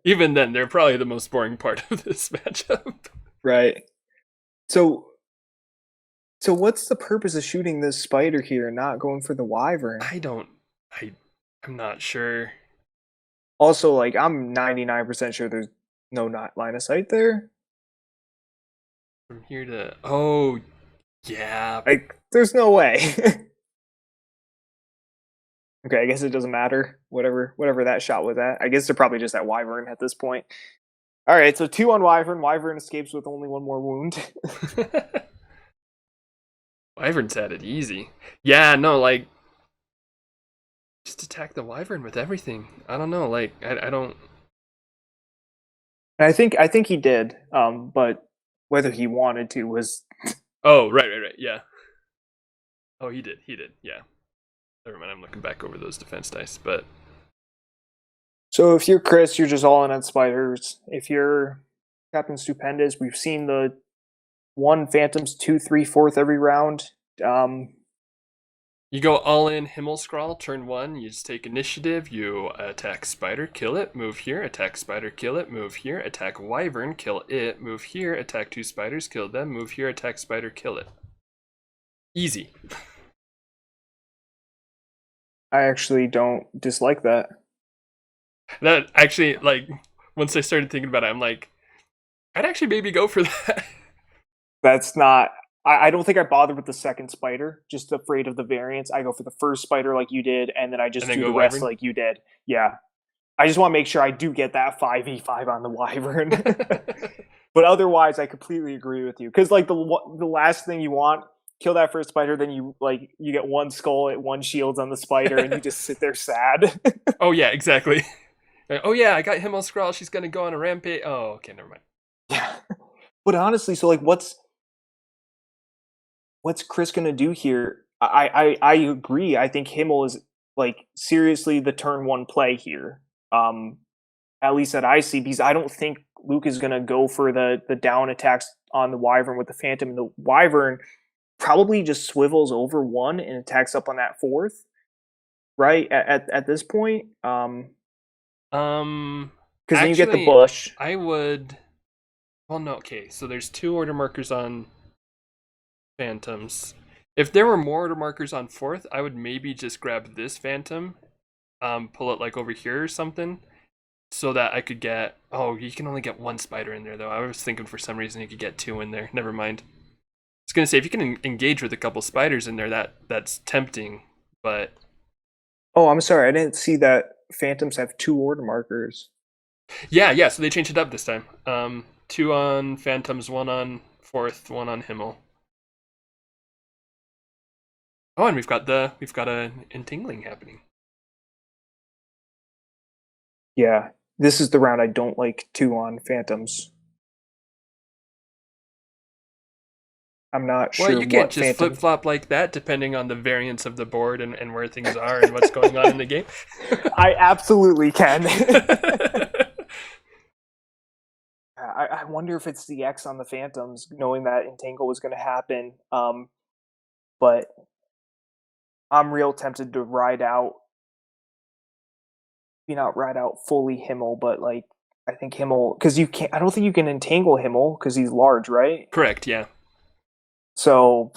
Even then, they're probably the most boring part of this matchup. Right. So what's the purpose of shooting this spider here and not going for the wyvern? I'm not sure. Also, like, I'm 99% sure there's no line of sight there. From here to... Oh, yeah. Like, there's no way. Okay, I guess it doesn't matter. Whatever that shot was at. I guess they're probably just at wyvern at this point. Alright, so 2 on wyvern. Wyvern escapes with only 1 more wound. Wyvern's had it easy. Yeah, no, like... Just attack the wyvern with everything. I don't know, like, I don't... I think he did, but whether he wanted to was... Oh, right, yeah. Oh, he did, yeah. Never mind, I'm looking back over those defense dice, but... So if you're Chris, you're just all in on spiders. If you're Captain Stupendous, we've seen the 1 Phantoms, 2, 3, 4th every round. You go all in Himmelscrawl, turn 1, you just take initiative, you attack Spider, kill it, move here, attack Spider, kill it, move here, attack Wyvern, kill it, move here, attack 2 spiders, kill them, move here, attack Spider, kill it. Easy. I actually don't dislike that. That actually, like, once I started thinking about it, I'm like, I'd actually maybe go for that. That's not. I don't think I bothered with the second spider. Just afraid of the variance. I go for the first spider like you did, and then I just And then do go the rest Wyvern? like you did. Yeah. I just want to make sure I do get that 5v5 on the Wyvern. But otherwise, I completely agree with you. Because like the last thing you want, kill that first spider, then you get 1 skull, 1 shields on the spider, and you just sit there sad. Oh yeah, exactly. Oh yeah, I got Himmelscrawl, she's gonna go on a rampage. Oh, okay, never mind. Yeah. But honestly, so like what's Chris gonna do here? I agree. I think Himmel is like seriously the turn 1 play here. At least that I see, because I don't think Luke is gonna go for the down attacks on the Wyvern with the Phantom. And the Wyvern probably just swivels over 1 and attacks up on that 4th, right? At this point, because then you get the bush. I would. Well, no. Okay, so there's 2 order markers on Phantoms. If there were more order markers on 4th, I would maybe just grab this Phantom, pull it like over here or something, so that I could get. Oh, you can only get 1 spider in there though. I was thinking for some reason you could get 2 in there. Never mind. I was gonna say if you can engage with a couple spiders in there, that's tempting, but. Oh, I'm sorry. I didn't see that Phantoms have 2 order markers. Yeah. So they changed it up this time. 2 on Phantoms, 1 on 4th, 1 on Himmel. Oh, and we've got an entangling happening. Yeah, this is the round I don't like 2 on Phantoms. I'm not sure. Well, you can't what just Phantom... flip flop like that, depending on the variance of the board and where things are and what's going on in the game. I absolutely can. I wonder if it's the X on the Phantoms, knowing that Entangle was going to happen. But I'm real tempted to ride out. Not ride out fully Himmel, but like I think Himmel, because you can't. I don't think you can entangle Himmel because he's large, right? Correct. Yeah. So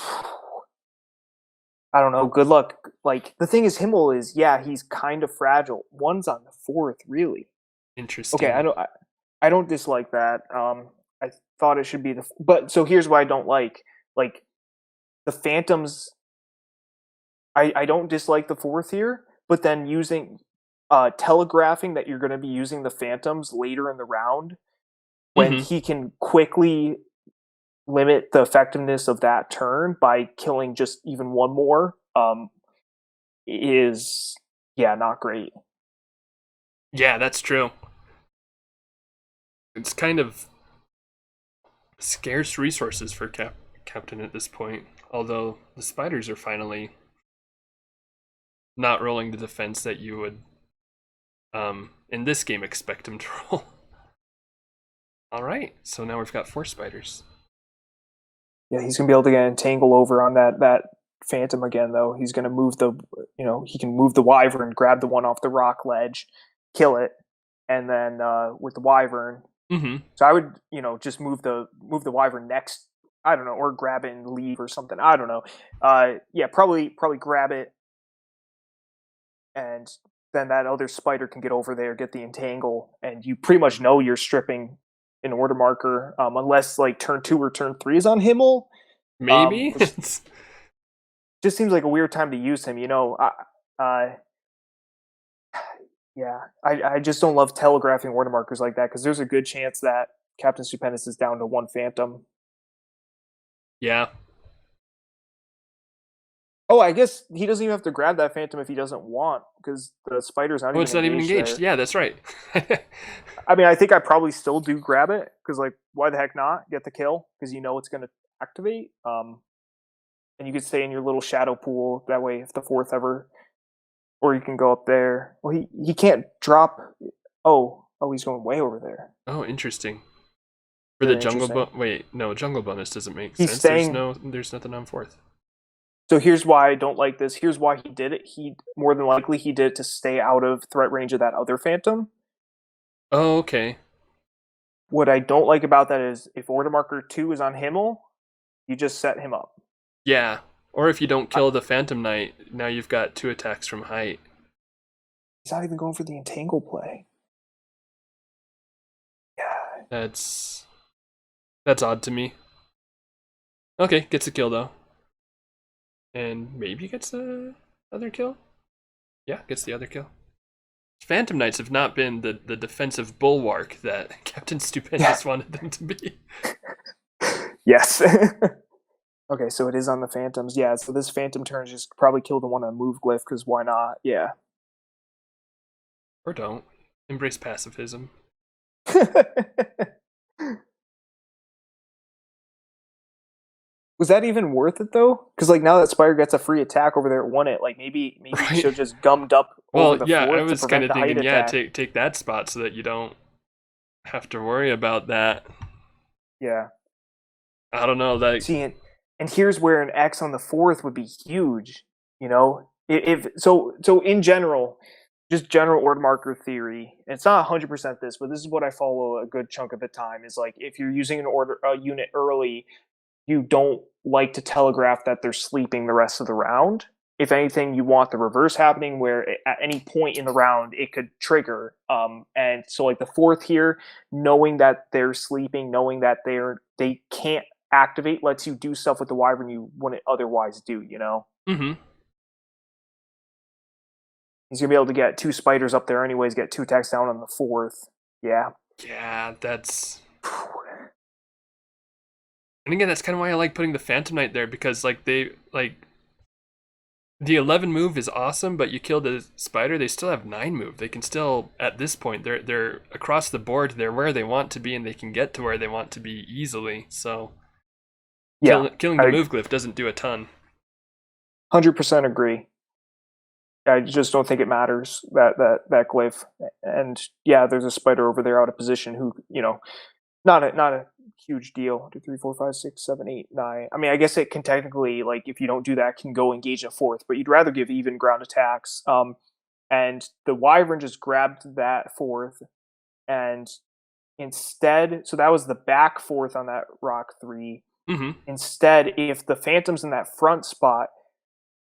I don't know. Good luck. Like the thing is, Himmel is he's kind of fragile. 1's on the 4th, really. Interesting. Okay, I don't dislike that. I thought it should be but so here's what I don't like the Phantoms. I don't dislike the 4th here, but then using telegraphing that you're going to be using the Phantoms later in the round when he can quickly limit the effectiveness of that turn by killing just even 1 more is not great. Yeah, that's true. It's kind of scarce resources for Captain at this point. Although the spiders are finally not rolling the defense that you would, in this game, expect him to roll. All right, so now we've got 4 spiders. Yeah, he's gonna be able to get entangle over on that Phantom again, though. He's gonna move he can move the Wyvern, grab the one off the rock ledge, kill it, and then with the Wyvern. So I would, just move the Wyvern next. I don't know, or grab it and leave or something. I don't know. Probably grab it, and then that other spider can get over there, get the entangle, and you pretty much know you're stripping an order marker, unless like turn 2 or turn 3 is on Himmel. Maybe. Just seems like a weird time to use him. I just don't love telegraphing order markers like that because there's a good chance that Captain Stupendous is down to 1 Phantom. Yeah. Oh, I guess he doesn't even have to grab that Phantom if he doesn't want, because the spider's not it's not even engaged. there. Yeah, that's right. I mean, I think I probably still do grab it, because, like, why the heck not? Get the kill, because it's going to activate. And you could stay in your little shadow pool, that way if the 4th ever... Or you can go up there. Well, he can't drop... Oh, he's going way over there. Oh, interesting. For the Very jungle interesting. wait, no, jungle bonus doesn't make He's sense. staying. There's nothing on fourth. So here's why I don't like this. Here's why he did it. He more than likely he did it to stay out of threat range of that other phantom. Oh, okay. What I don't like about that is if order marker 2 is on Himmel, you just set him up. Yeah. Or if you don't kill the Phantom Knight, now you've got 2 attacks from height. He's not even going for the entangle play. Yeah. That's odd to me. Okay, gets a kill though. And maybe gets the other kill? Yeah, gets the other kill. Phantom Knights have not been the defensive bulwark that Captain Stupendous wanted them to be. Yes. Okay, so it is on the Phantoms. Yeah, so this Phantom turn just probably kill the one on move glyph, because why not? Yeah. Or don't. Embrace pacifism. Was that even worth it though? Because like now that Spire gets a free attack over there, it won it. Like maybe Right. he should have just gummed up over the yeah, I fourth was to kind prevent of the height thinking, yeah, attack. take that spot so that you don't have to worry about that. Yeah. I don't know. Like, See, and here's where an X on the fourth would be huge. You know, if so in general, just general order marker theory. It's not 100% this, but this is what I follow a good chunk of the time. Is like if you're using a unit early, you don't like to telegraph that they're sleeping the rest of the round. If anything, you want the reverse happening, where at any point in the round it could trigger. And so like the fourth here, knowing that they're sleeping, knowing that they can't activate, lets you do stuff with the wyvern you wouldn't otherwise do. You know, mm-hmm. he's gonna be able to get 2 spiders up there anyways, get 2 attacks down on the fourth. Yeah. Yeah, that's. And again, that's kind of why I like putting the Phantom Knight there, because like the 11 move is awesome, but you kill the spider, they still have 9 move. They can still, at this point, they're across the board. They're where they want to be, and they can get to where they want to be easily. So Yeah, killing the move glyph doesn't do a ton. 100% agree. I just don't think it matters that glyph. And yeah, there's a spider over there out of position who, you know, not a huge deal. 1, 2, 3, 4, 5, 6, 7, 8, 9. I mean, I guess it can technically, like, if you don't do that, can go engage a fourth, but you'd rather give even ground attacks. And the wyvern just grabbed that fourth, and instead, so that was the back fourth on that rock 3. Mm-hmm. Instead, if the phantom's in that front spot,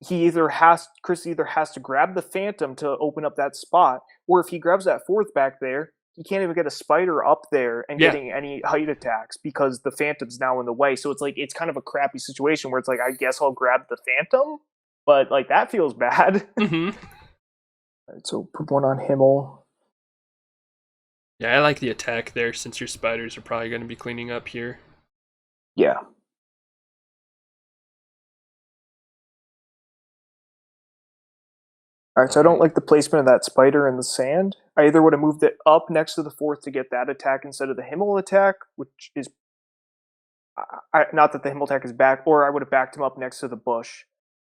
Chris either has to grab the phantom to open up that spot, or if he grabs that fourth back there, he can't even get a spider up there and getting any height attacks because the phantom's now in the way. So it's like it's kind of a crappy situation where it's like, I guess I'll grab the phantom, but like that feels bad. Mm-hmm. Right, so put one on Himmel. Yeah, I like the attack there since your spiders are probably going to be cleaning up here. Yeah. All right, so I don't like the placement of that spider in the sand. I either would have moved it up next to the fourth to get that attack instead of the Himmel attack, which is not that the Himmel attack is back, or I would have backed him up next to the bush.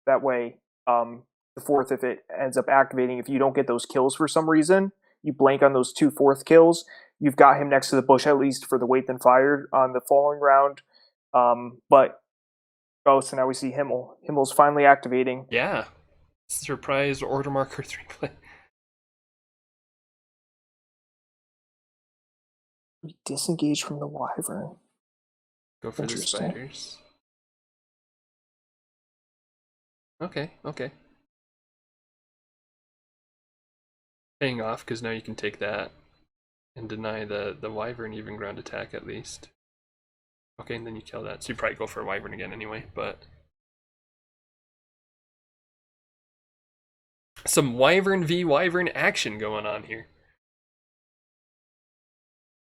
That way, the fourth, if it ends up activating, if you don't get those kills for some reason, you blank on those 2 fourth kills, you've got him next to the bush at least for the wait then fire on the following round. So now we see Himmel. Himmel's finally activating. Yeah. Surprise order marker 3 play. We disengage from the wyvern. Go for the spiders. Okay. Paying off, because now you can take that and deny the wyvern even ground attack at least. Okay, and then you kill that. So you probably go for a wyvern again anyway, but some wyvern v wyvern action going on here.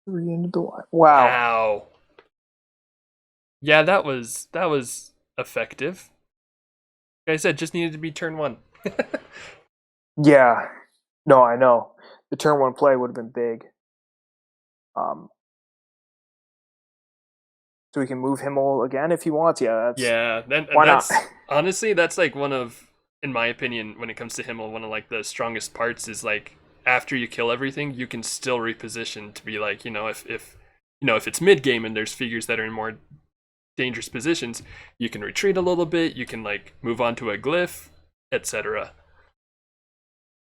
3 into the wyvern. Wow. Yeah, that was effective. Like I said, just needed to be turn 1. Yeah. No, I know. The turn 1 play would have been big. So we can move Himmel again if he wants. Yeah, why not? Honestly, that's like one of, in my opinion, when it comes to Himmel, one of like the strongest parts is like after you kill everything, you can still reposition to be like, you know, if if it's mid game and there's figures that are in more dangerous positions, you can retreat a little bit, you can like move on to a glyph, etc.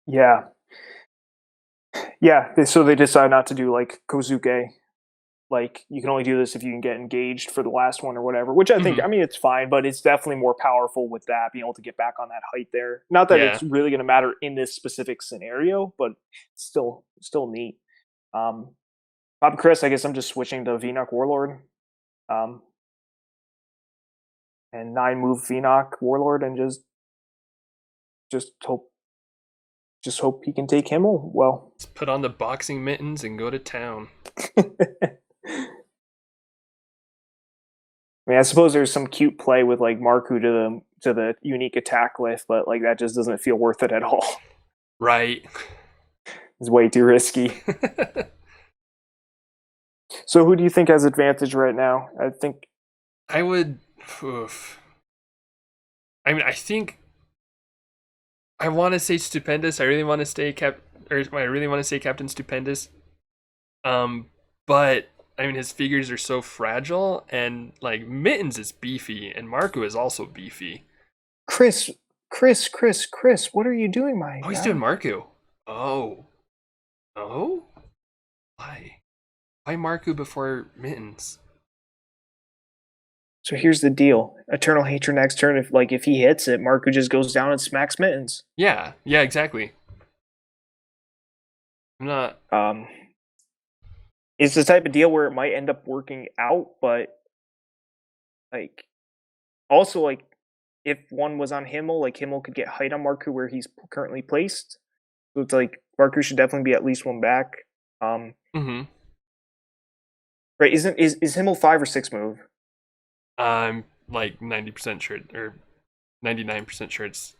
Yeah. Yeah, so they decide not to do like Kozuke. Like you can only do this if you can get engaged for the last one or whatever, which I think, Mm-hmm. I mean, it's fine, but it's definitely more powerful with that, being able to get back on that height there. Not that Yeah. it's really going to matter in this specific scenario, but still neat. Bob Chris, I guess I'm just switching to Venoch Warlord. Um, and 9 move Venoch Warlord and just hope he can take Himmel well. Let's put on the boxing mittens and go to town. I mean, I suppose there's some cute play with like Marku to the unique attack lift, but like that just doesn't feel worth it at all. Right. It's way too risky. So who do you think has advantage right now? I think I would. Oof. I mean, I think I want to say Stupendous. I really want to say Captain Stupendous. But I mean, his figures are so fragile, and like Mittens is beefy, and Marco is also beefy. Chris, what are you doing, my Oh, he's guy? doing Marco. Oh, oh, why? Why Marco before Mittens? So here's the deal: Eternal Hatred next turn. If he hits it, Marku just goes down and smacks Mittens. Yeah, exactly. I'm not. It's the type of deal where it might end up working out, but like also like if one was on Himmel, like Himmel could get height on Marku where he's currently placed. So it's like Marku should definitely be at least one back. Mm-hmm. Right? Is Himmel 5 or 6 move? I'm like 90% sure, or 99% sure it's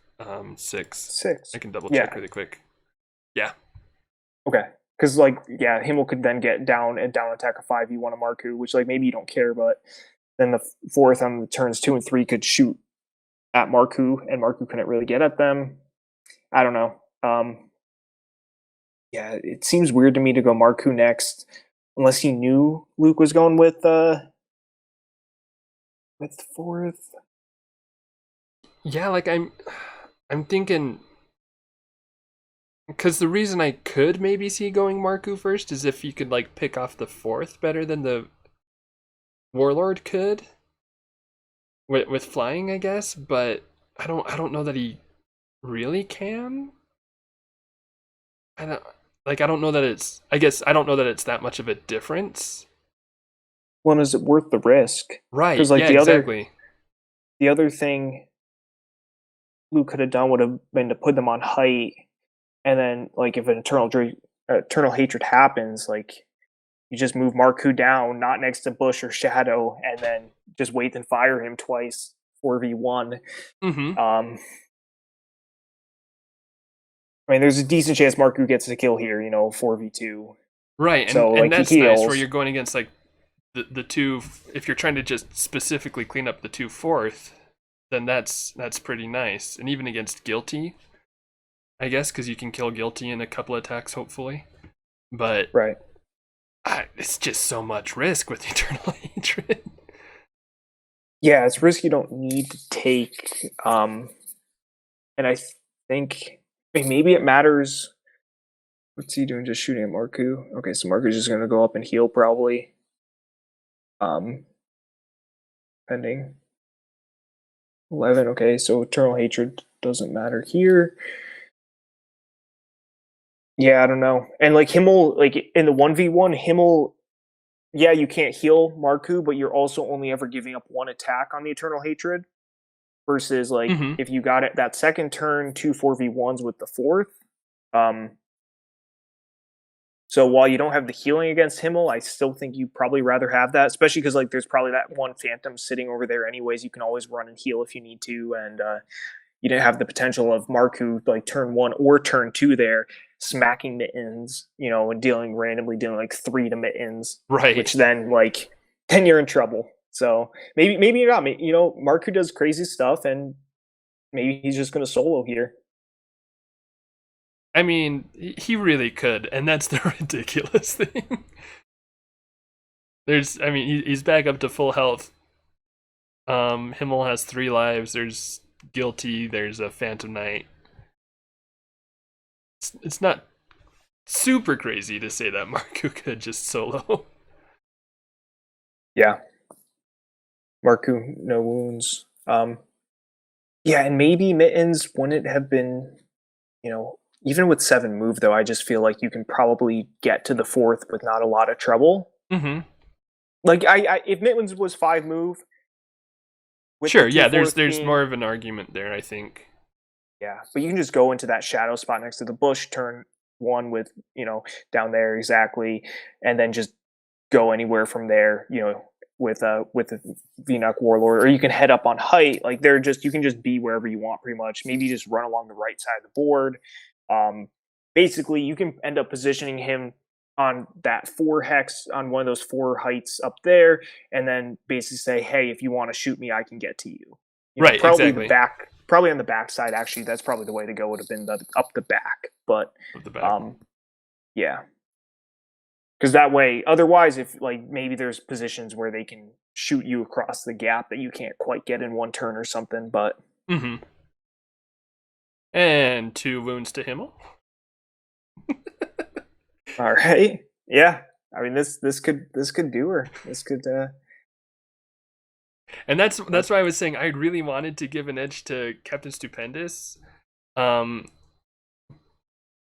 6. 6. I can double Yeah. check really quick. Yeah. Okay. Because like Himmel could then get down attack a 5v1 a Marku, which like maybe you don't care, but then the fourth on the turns 2 and 3 could shoot at Marku, and Marku couldn't really get at them. I don't know. Yeah, it seems weird to me to go Marku next, unless he knew Luke was going with fourth. Yeah, like I'm thinking, because the reason I could maybe see going Marku first is if you could like pick off the fourth better than the Warlord could with flying, I guess, but I don't know that he really can. I don't know that it's, I guess I don't know that it's that much of a difference. Well, is it worth the risk? Right. Because like Yeah, exactly. the other thing Luke could have done would have been to put them on height, and then like if an eternal hatred happens, like you just move Marku down, not next to Bush or Shadow, and then just wait and fire him twice, 4v1. Mm-hmm. I mean, there's a decent chance Marku gets a kill here, 4v2. Right, So and like that's he nice heals. where you're going against like the two. If you're trying to just specifically clean up the 2/4, then that's pretty nice. And even against Guilty, I guess, because you can kill Guilty in a couple attacks, hopefully. But Right. it's just so much risk with Eternal Hatred. Yeah, it's risk you don't need to take. And I think maybe it matters. What's he doing? Just shooting at Marku. Okay, so Marku's just gonna go up and heal probably. Pending 11. Okay, so Eternal Hatred doesn't matter here. Yeah, I don't know. And like Himmel, like in the 1v1, Himmel, yeah, you can't heal Marku, but you're also only ever giving up one attack on the Eternal Hatred. Versus like Mm-hmm. if you got it that second turn, 2 4v1s with the fourth. So while you don't have the healing against Himmel, I still think you probably rather have that, especially because like there's probably that one Phantom sitting over there anyways. You can always run and heal if you need to, and you didn't have the potential of Marku like turn 1 or turn 2 there smacking Mittens, and randomly dealing like 3 to Mittens, Right. which then you're in trouble. So maybe you're not. Marku does crazy stuff, and maybe he's just going to solo here. I mean, he really could, and that's the ridiculous thing. He's back up to full health. Himmel has 3 lives. There's Guilty. There's a Phantom Knight. It's not super crazy to say that Marku could just solo. Yeah. Marku, no wounds. Yeah, and maybe Mittens wouldn't have been, even with 7 move, though, I just feel like you can probably get to the 4th with not a lot of trouble. Mm-hmm. Like, if Mittens was 5 move... Sure, yeah, there's more of an argument there, I think. Yeah, but you can just go into that shadow spot next to the bush, turn 1 with, down there exactly, and then just go anywhere from there, with the VNUC Warlord, or you can head up on height. Like you can just be wherever you want pretty much. Maybe just run along the right side of the board. Basically, you can end up positioning him on that 4 hex on one of those 4 heights up there, and then basically say, hey, if you want to shoot me, I can get to you. Right, probably exactly. Probably on the back side, actually, that's probably the way to go, would have been up the back. But yeah. Because that way, otherwise, if maybe there's positions where they can shoot you across the gap that you can't quite get in 1 turn or something, but... Mm-hmm. And 2 wounds to Himmel. All right. Yeah. I mean, this could do her. This could... And that's why I was saying I really wanted to give an edge to Captain Stupendous.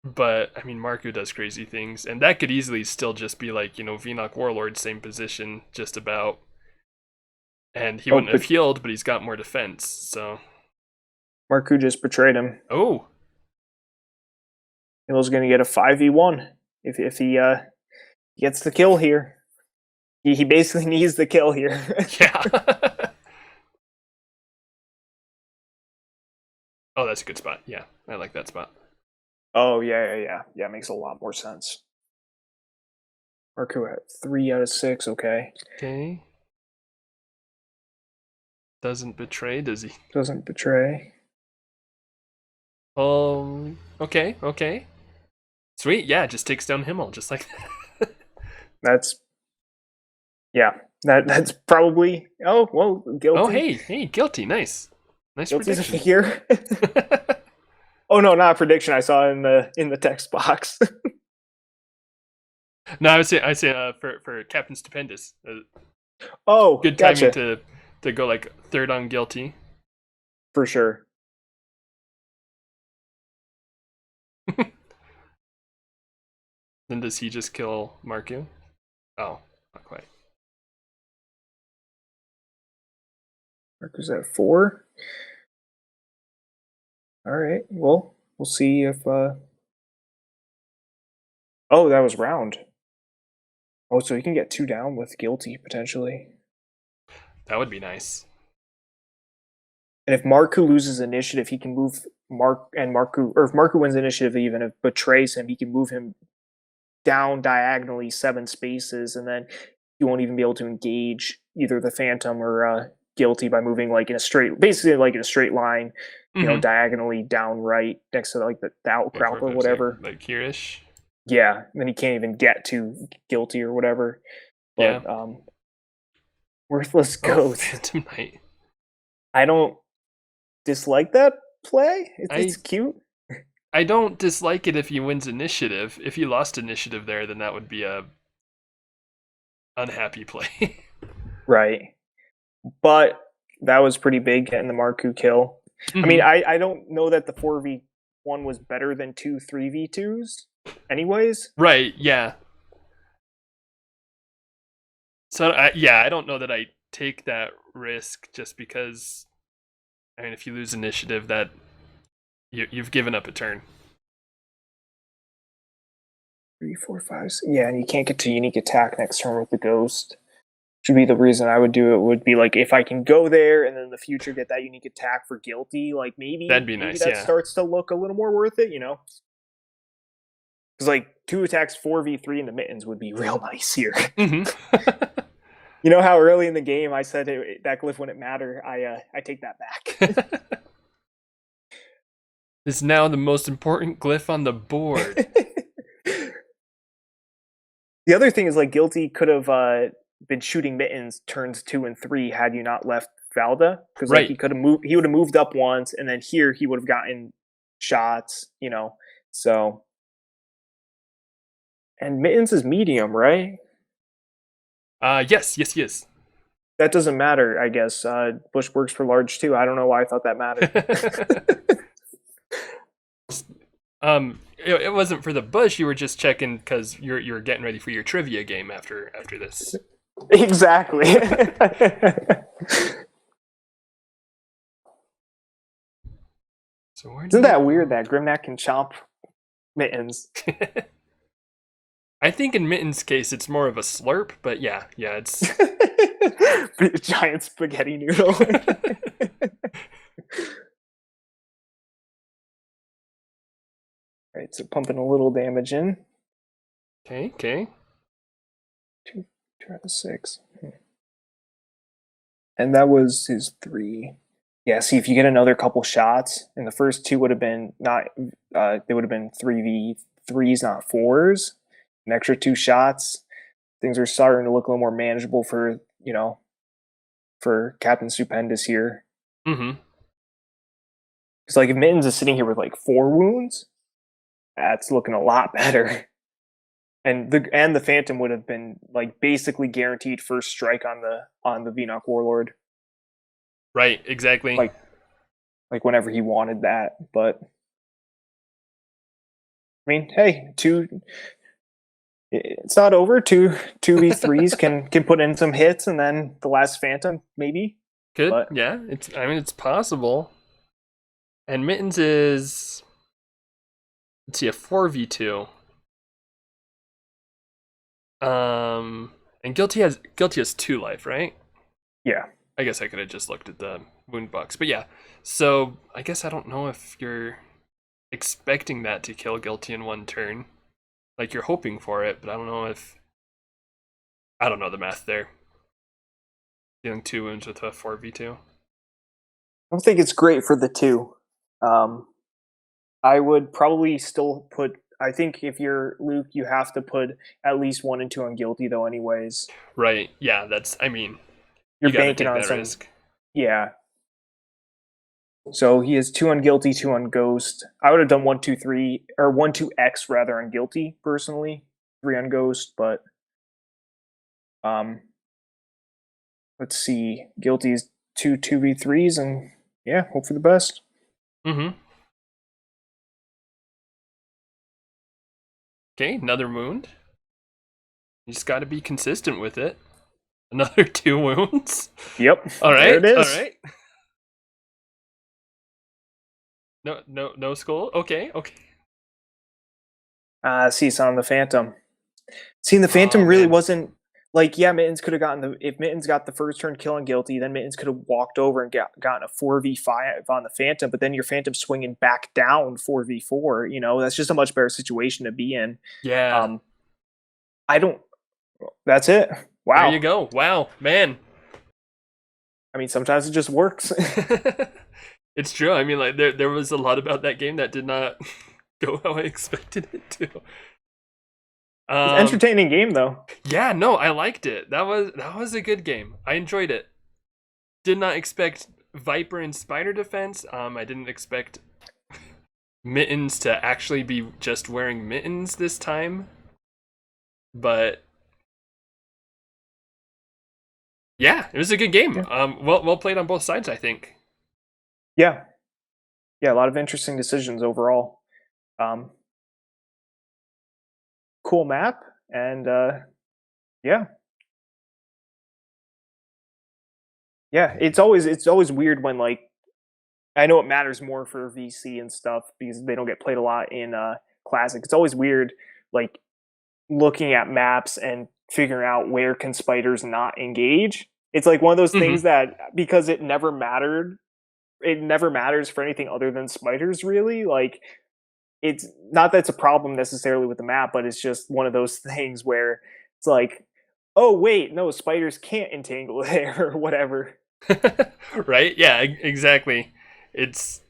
But I mean, Marku does crazy things, and that could easily still just be like, VNUC Warlord, same position, just about. And he wouldn't have healed, but he's got more defense, so. Marku just betrayed him. Oh. Himmel's going to get a 5v1 if he gets the kill here. He basically needs the kill here. Yeah. Oh, that's a good spot. Yeah, I like that spot. Oh, yeah. Yeah, makes a lot more sense. Marku at 3 out of 6, okay. Okay. Doesn't betray, does he? Doesn't betray. Okay. Sweet, yeah, just takes down Himmel, just like that. That's probably... Oh, well, Guilty. Oh, hey, Guilty, nice. Nice Guilty's prediction. A figure. Oh, no, not a prediction. I saw in the text box. No, I say for Captain Stupendous. Good gotcha. timing to go like 3rd on Guilty. For sure. Then does he just kill Marku? Oh, not quite. Marku's at 4. All right. Well, we'll see if... Oh, that was round. Oh, so he can get 2 down with Guilty, potentially. That would be nice. And if Marku loses initiative, he can move Marku... Or if Marku wins initiative, even if betrays him, he can move him down diagonally 7 spaces, and then you won't even be able to engage either the Phantom or Guilty by moving in a straight line, diagonally down right next to the outcrop or whatever. Like here-ish? Yeah, and then he can't even get to Guilty or whatever. But Worthless Ghost. Phantom Knight. I don't dislike that play. It's cute. I don't dislike it if he wins initiative. If he lost initiative there, then that would be a unhappy play. Right. But that was pretty big, getting the Marku kill. Mm-hmm. I mean, I don't know that the 4v1 was better than 2 3v2s anyways. Right, yeah. So, I don't know that I take that risk just because, I mean, if you lose initiative, that you've given up a turn. 3, 4, 5. Yeah, and you can't get to unique attack next turn with the ghost. Should be the reason I would do it. Would be like if I can go there and then in the future get that unique attack for Guilty, like maybe that'd be nice. That starts to look a little more worth it, Because 2 attacks 4v3 into Mittens would be real nice here. Mm-hmm. You know how early in the game I said that glyph wouldn't matter? I take that back. It's now the most important glyph on the board. The other thing is Guilty could have been shooting Mittens turns 2 and 3 had you not left Valda, because like Right. he could have moved, he would have moved up once, and then here he would have gotten shots, you know. So, and Mittens is medium, right? Yes. That doesn't matter, I guess. Bush works for large too. I don't know why I thought that mattered. It wasn't for the bush. You were just checking because you're getting ready for your trivia game after this. Exactly. So Isn't that weird that Grimnack can chomp Mittens? I think in Mitten's case, it's more of a slurp, but yeah, it's Giant spaghetti noodle. Right, so pumping a little damage in. okay. 2 out of 6. And that was his 3. Yeah, see, if you get another couple shots, and the first 2 would have been not, they would have been 3v3s, not 4s. An extra 2 shots. Things are starting to look a little more manageable for, you know, for Captain Stupendous here. Mm-hmm. Because like if Mittens is sitting here with like 4 wounds, that's looking a lot better. And the Phantom would have been like basically guaranteed first strike on the Venoch Warlord. Right, exactly. Like whenever he wanted that. But I mean, hey, it's not over. 2v3s can put in some hits, and then the last Phantom maybe. Good. But, yeah, it's possible. And Mittens is, let's see, a 4v2. And Guilty has 2 life, right? Yeah. I guess I could have just looked at the wound box, but yeah. So I guess I don't know if you're expecting that to kill Guilty in 1 turn. Like you're hoping for it, but I don't know the math there. Dealing 2 wounds with a 4v2. I don't think it's great for the 2. I would probably still put. I think if you're Luke, you have to put at least 1 and 2 on Guilty, though. Anyways, right? Yeah, that's. I mean, you're banking on some risk. Yeah. So he has 2 on Guilty, 2 on Ghost. I would have done 1, 2, 3, or 1, 2 X rather on Guilty personally. 3 on Ghost, but let's see. Guilty is 2v3s, and yeah, hope for the best. Mm-hmm. Okay, another wound. You just got to be consistent with it. Another 2 wounds. Yep. All right. There it is. All right. No skull. Okay. See, it's on the Phantom. Seeing the Phantom really wasn't like, yeah, Mittens could have gotten if Mittens got the first turn kill on Guilty, then Mittens could have walked over and gotten a 4v5 on the Phantom, but then your Phantom swinging back down 4v4, you know, that's just a much better situation to be in. Yeah. That's it. Wow. There you go. Wow, man. I mean, sometimes it just works. It's true. I mean, like there was a lot about that game that did not go how I expected it to. It's an entertaining game, though. Yeah, no, I liked it. That was a good game. I enjoyed it. Did not expect Viper and Spider defense. I didn't expect Mittens to actually be just wearing mittens this time. But yeah, it was a good game. Yeah. Well played on both sides, I think. Yeah, a lot of interesting decisions overall. Cool map, and yeah, it's always weird when, like, I know it matters more for VC and stuff because they don't get played a lot in Classic. It's always weird, like, looking at maps and figuring out where can spiders not engage. It's like one of those things that, because it never matters for anything other than spiders, really. Like, it's not that it's a problem necessarily with the map, but it's just one of those things where it's like, oh wait, no, spiders can't entangle there or whatever. Right? Yeah, exactly. That's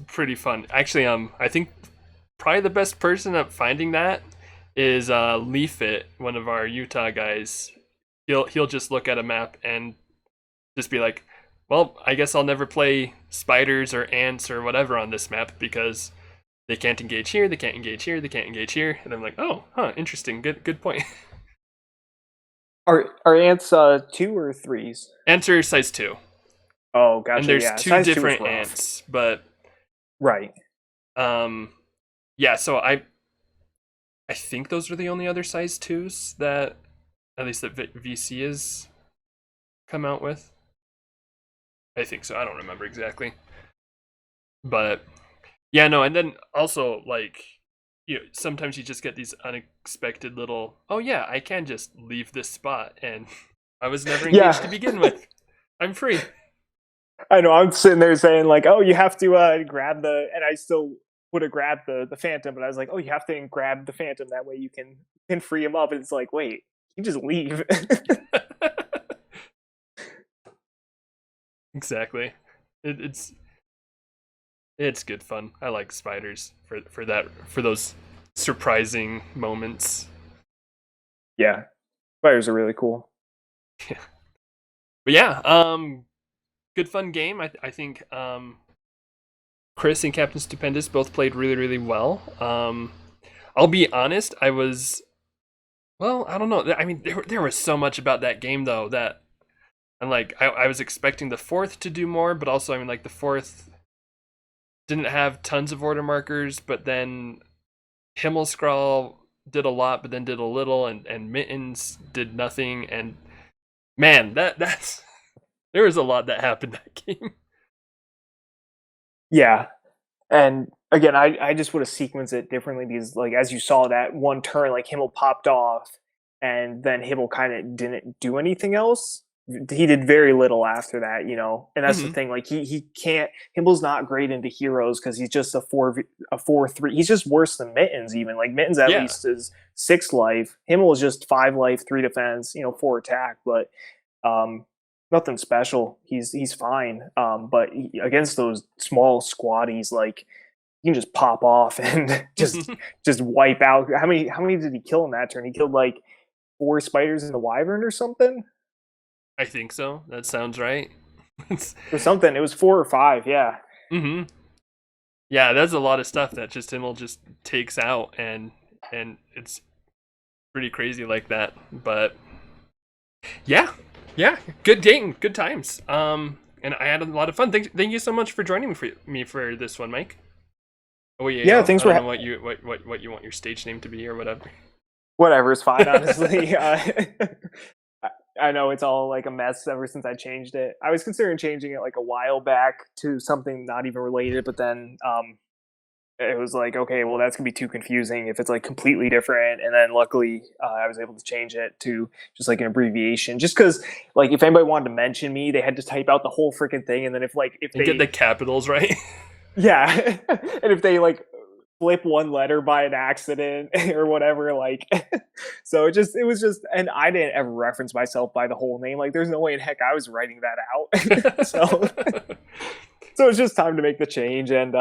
pretty fun. Actually, I think probably the best person at finding that is Leaf It, one of our Utah guys. He'll just look at a map and just be like, well, I guess I'll never play spiders or ants or whatever on this map because they can't engage here, they can't engage here, they can't engage here. And I'm like, oh, huh, interesting, good point. Are ants 2 or 3s? Ants are size 2. Oh, gotcha. And there's yeah, two size 2 is different rough. ants, but Right. Yeah, so I think those are the only other size 2s that at least that VC has come out with. I think so. I don't remember exactly. But yeah, no, and then also like sometimes you just get these unexpected little, oh yeah, I can just leave this spot and I was never engaged to begin with. I'm free. I know. I'm sitting there saying like, oh, you have to grab and I still would have grabbed the phantom, but I was like, oh, you have to grab the phantom, that way you can free him up. And it's like, wait, you just leave. Exactly. It's good fun. I like spiders for those surprising moments. Yeah, spiders are really cool. Yeah. But yeah, good fun game. I think Chris and Captain Stupendous both played really, really well. I'll be honest, I don't know. I mean, there was so much about that game though that, and like I was expecting the fourth to do more, but also I mean like the fourth didn't have tons of order markers, but then Himmelscrawl did a lot, but then did a little, and Mittens did nothing, and man, that's there was a lot that happened that game. Yeah, and again, I just would have sequenced it differently because, like, as you saw that one turn, like Himmel popped off, and then Himmel kind of didn't do anything else. He did very little after that, and that's the thing. Like he can't. Himmel's not great into heroes because he's just a 4/3. He's just worse than Mittens even. Like Mittens at least is 6 life. Himmel is just 5 life, 3 defense, 4 attack, but nothing special. He's fine. But against those small squaddies, like you can just pop off and just wipe out. How many did he kill in that turn? He killed like 4 spiders in the wyvern or something. I think so. That sounds right. Or something. It was 4 or 5. Yeah. Mm-hmm. Yeah, that's a lot of stuff that just Himmel just takes out, and it's pretty crazy like that. But yeah, good game, good times. And I had a lot of fun. Thank you so much for joining me for this one, Mike. OEAO. Yeah, thanks for. I don't know what you want your stage name to be or whatever. Whatever is fine, honestly. I know it's all like a mess ever since I changed it. I was considering changing it like a while back to something not even related, but then it was like, okay, well that's gonna be too confusing if it's like completely different. And then luckily I was able to change it to just like an abbreviation, just because like if anybody wanted to mention me, they had to type out the whole freaking thing, and then if they get the capitals right. Yeah, and if they like flip one letter by an accident or whatever, like so it was just, and I didn't ever reference myself by the whole name. Like there's no way in heck I was writing that out. So it's just time to make the change, and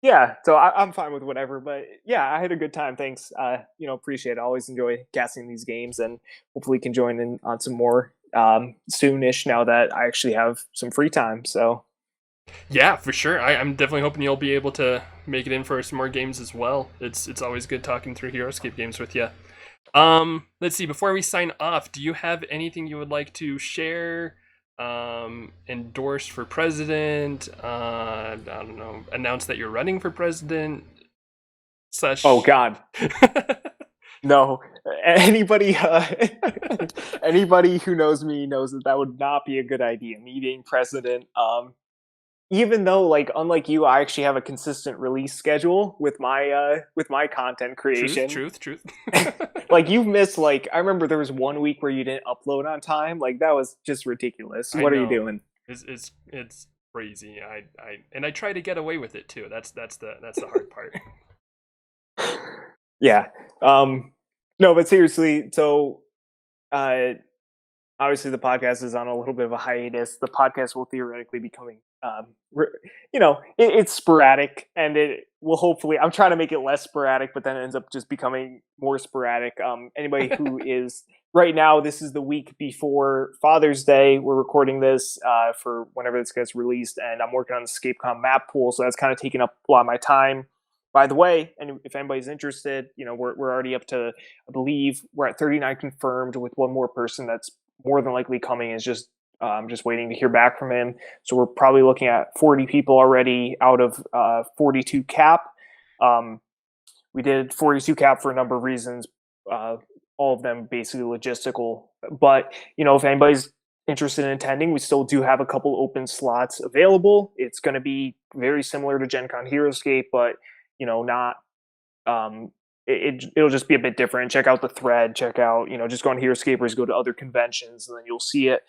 yeah, so I'm fine with whatever. But yeah, I had a good time. Thanks. Appreciate it. I always enjoy casting these games, and hopefully can join in on some more soonish now that I actually have some free time. So yeah, for sure. I'm definitely hoping you'll be able to make it in for some more games as well. It's always good talking through Heroscape games with you. Let's see. Before we sign off, do you have anything you would like to share? Endorse for president? I don't know. Announce that you're running for president? Oh God. No. Anybody anybody who knows me knows that would not be a good idea. Me being president. Even though, like, unlike you, I actually have a consistent release schedule with my content creation. Truth. Like you've missed, like, I remember there was one week where you didn't upload on time. Like that was just ridiculous. What are you doing? It's crazy. I try to get away with it too. That's the hard part. Yeah. No, but seriously, so obviously the podcast is on a little bit of a hiatus. The podcast will theoretically be coming it's sporadic, and it will hopefully. I'm trying to make it less sporadic, but then it ends up just becoming more sporadic. Anybody who is right now, this is the week before Father's Day. We're recording this for whenever this gets released, and I'm working on the ScapeCon map pool, so that's kind of taking up a lot of my time. By the way, and if anybody's interested, we're already up to, I believe, we're at 39 confirmed with one more person that's more than likely coming. Is just just waiting to hear back from him. So we're probably looking at 40 people already out of 42 cap. We did 42 cap for a number of reasons, all of them basically logistical. But, if anybody's interested in attending, we still do have a couple open slots available. It's going to be very similar to Gen Con Heroscape, but, not it'll just be a bit different. Check out the thread, check out, just go on Heroscapers, go to other conventions, and then you'll see it.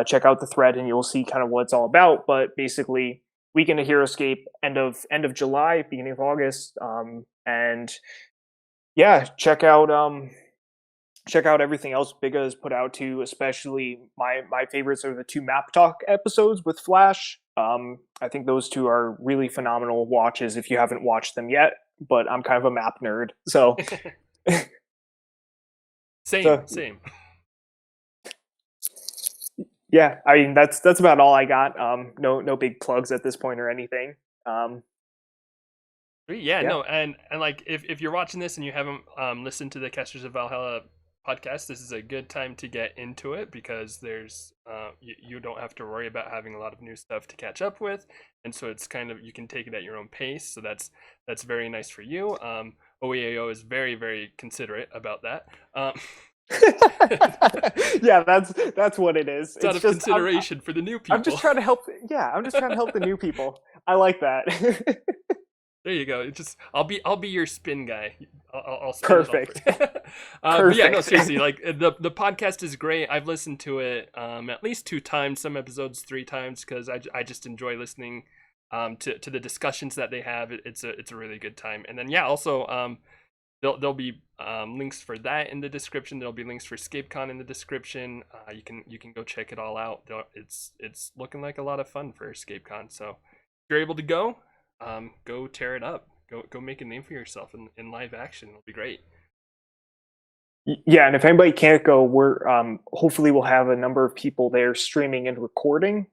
Check out the thread and you'll see kind of what it's all about. But basically, weekend of Heroscape, end of July, beginning of August, and yeah, check out everything else Biga has put out too. Especially my favorites are the 2 map talk episodes with Flash. I think those 2 are really phenomenal watches if you haven't watched them yet. But I'm kind of a map nerd, so same. Yeah, I mean that's about all I got. No big plugs at this point or anything. Yeah, no, and like if you're watching this and you haven't listened to the Casters of Valhalla podcast, this is a good time to get into it because there's you don't have to worry about having a lot of new stuff to catch up with, and so it's kind of, you can take it at your own pace. So that's very nice for you. OEAO is very, very considerate about that. Yeah, that's what it is. It's out of just consideration for the new people. I'm just trying to help. Yeah, I'm just trying to help the new people. I like that. There you go. I'll be your spin guy. I'll spin Perfect. Perfect. But yeah, no, seriously, like the podcast is great. I've listened to it at least 2 times, some episodes 3 times, because I just enjoy listening to the discussions that they have. It's a really good time. And then also there'll be links for that in the description. There'll be links for ScapeCon in the description. You can go check it all out. It's looking like a lot of fun for ScapeCon. So if you're able to go tear it up. Go make a name for yourself in live action. It'll be great. Yeah, and if anybody can't go, we're hopefully we'll have a number of people there streaming and recording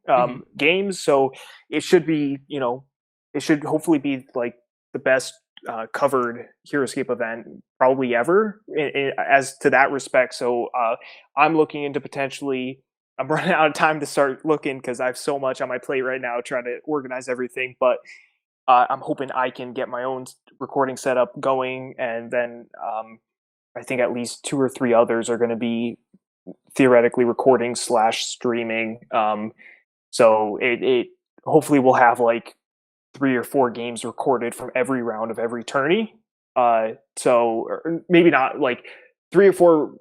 games. So it should be, it should hopefully be like the best covered Heroscape event probably ever as to that respect. So I'm looking into potentially, I'm running out of time to start looking because I have so much on my plate right now trying to organize everything, but I'm hoping I can get my own recording setup going, and then I think at least 2 or 3 others are going to be theoretically recording / streaming. So it hopefully we'll have like 3 or 4 games recorded from every round of every tourney. So maybe not like 3 or 4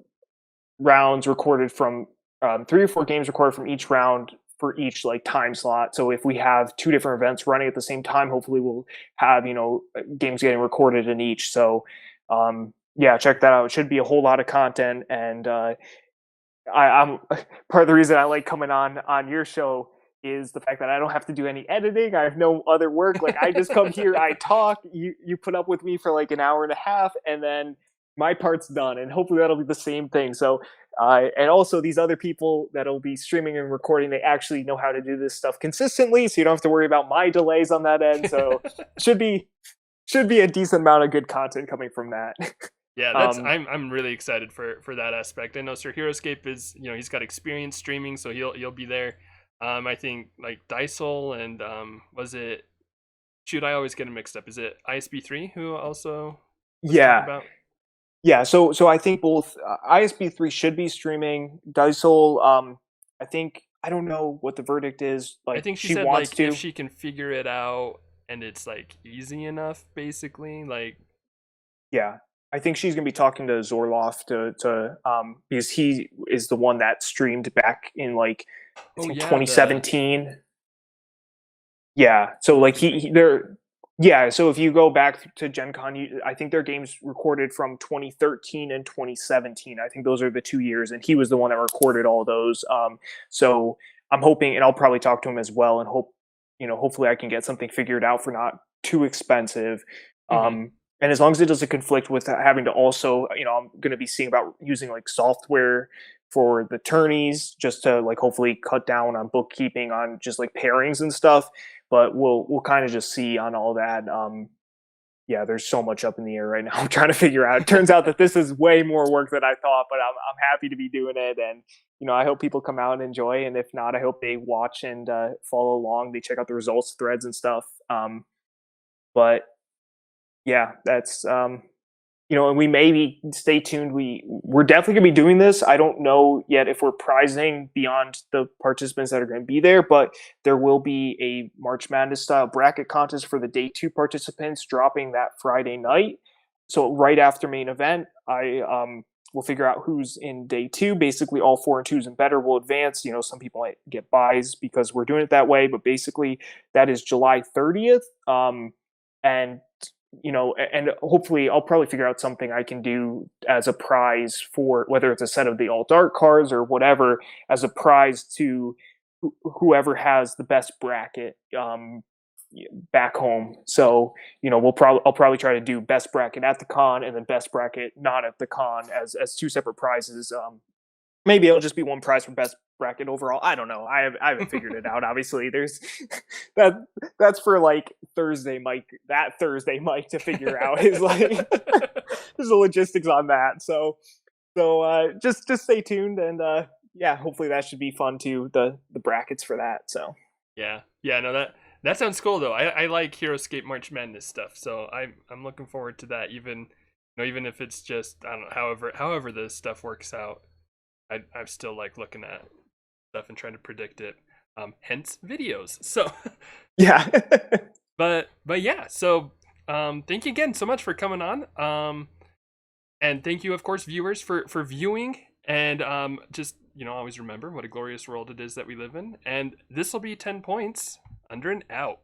rounds recorded from 3 or 4 games recorded from each round for each like time slot. So if we have 2 different events running at the same time, hopefully we'll have, games getting recorded in each. So yeah, check that out. It should be a whole lot of content. And I'm part of the reason I like coming on your show is the fact that I don't have to do any editing. I have no other work. Like I just come here, I talk, you put up with me for like an hour and a half, and then my part's done. And hopefully that'll be the same thing. So and also these other people that'll be streaming and recording, they actually know how to do this stuff consistently, so you don't have to worry about my delays on that end. So should be a decent amount of good content coming from that. Yeah, I'm really excited for that aspect. I know Sir Heroscape is, he's got experience streaming, so he'll be there. I think like Dysel and I always get them mixed up. Is it ISB3 who also was talking about? Yeah, so I think both ISB3 should be streaming. Dysel, I don't know what the verdict is. Like, I think she said wants like to. If she can figure it out and it's like easy enough, basically. Like, yeah, I think she's gonna be talking to Zorloff to because he is the one that streamed back in like 2017. Yeah, so like they're. Yeah, so if you go back to Gen Con, I think their games recorded from 2013 and 2017. I think those are the 2 years, and he was the one that recorded all those. So I'm hoping, and I'll probably talk to him as well, and hope hopefully I can get something figured out for not too expensive. Mm-hmm. And as long as it doesn't conflict with having to also, I'm going to be seeing about using like software for the tourneys just to like hopefully cut down on bookkeeping on just like pairings and stuff. But we'll kind of just see on all that. Yeah, there's so much up in the air right now. I'm trying to figure out. It turns out that this is way more work than I thought, but I'm happy to be doing it, and I hope people come out and enjoy. And if not, I hope they watch and follow along. They check out the results threads and stuff. But yeah, that's and we maybe stay tuned. We're definitely gonna be doing this. I don't know yet if we're prizing beyond the participants that are going to be there, but there will be a March Madness style bracket contest for the day 2 participants dropping that Friday night. So right after main event, I will figure out who's in day 2. Basically, all 4 and 2s and better will advance. Some people might get buys because we're doing it that way, but basically that is July 30th. And and hopefully I'll probably figure out something I can do as a prize for whether it's a set of the alt art cards or whatever as a prize to whoever has the best bracket back home. So I'll probably try to do best bracket at the con and then best bracket not at the con as 2 separate prizes. Maybe it'll just be one prize for best bracket overall. I don't know. I haven't figured it out. Obviously, there's that's for like Thursday, Mike. That Thursday, Mike, to figure out is like there's the logistics on that. So just stay tuned and yeah, hopefully that should be fun too. The brackets for that. So yeah, no, that sounds cool though. I like Heroscape March Madness stuff, so I'm looking forward to that. Even even if it's just I don't know, however this stuff works out. I'm still like looking at stuff and trying to predict it. Hence videos. So yeah. but yeah, so thank you again so much for coming on. And thank you of course viewers for viewing and just always remember what a glorious world it is that we live in. And this will be 10 points under and out.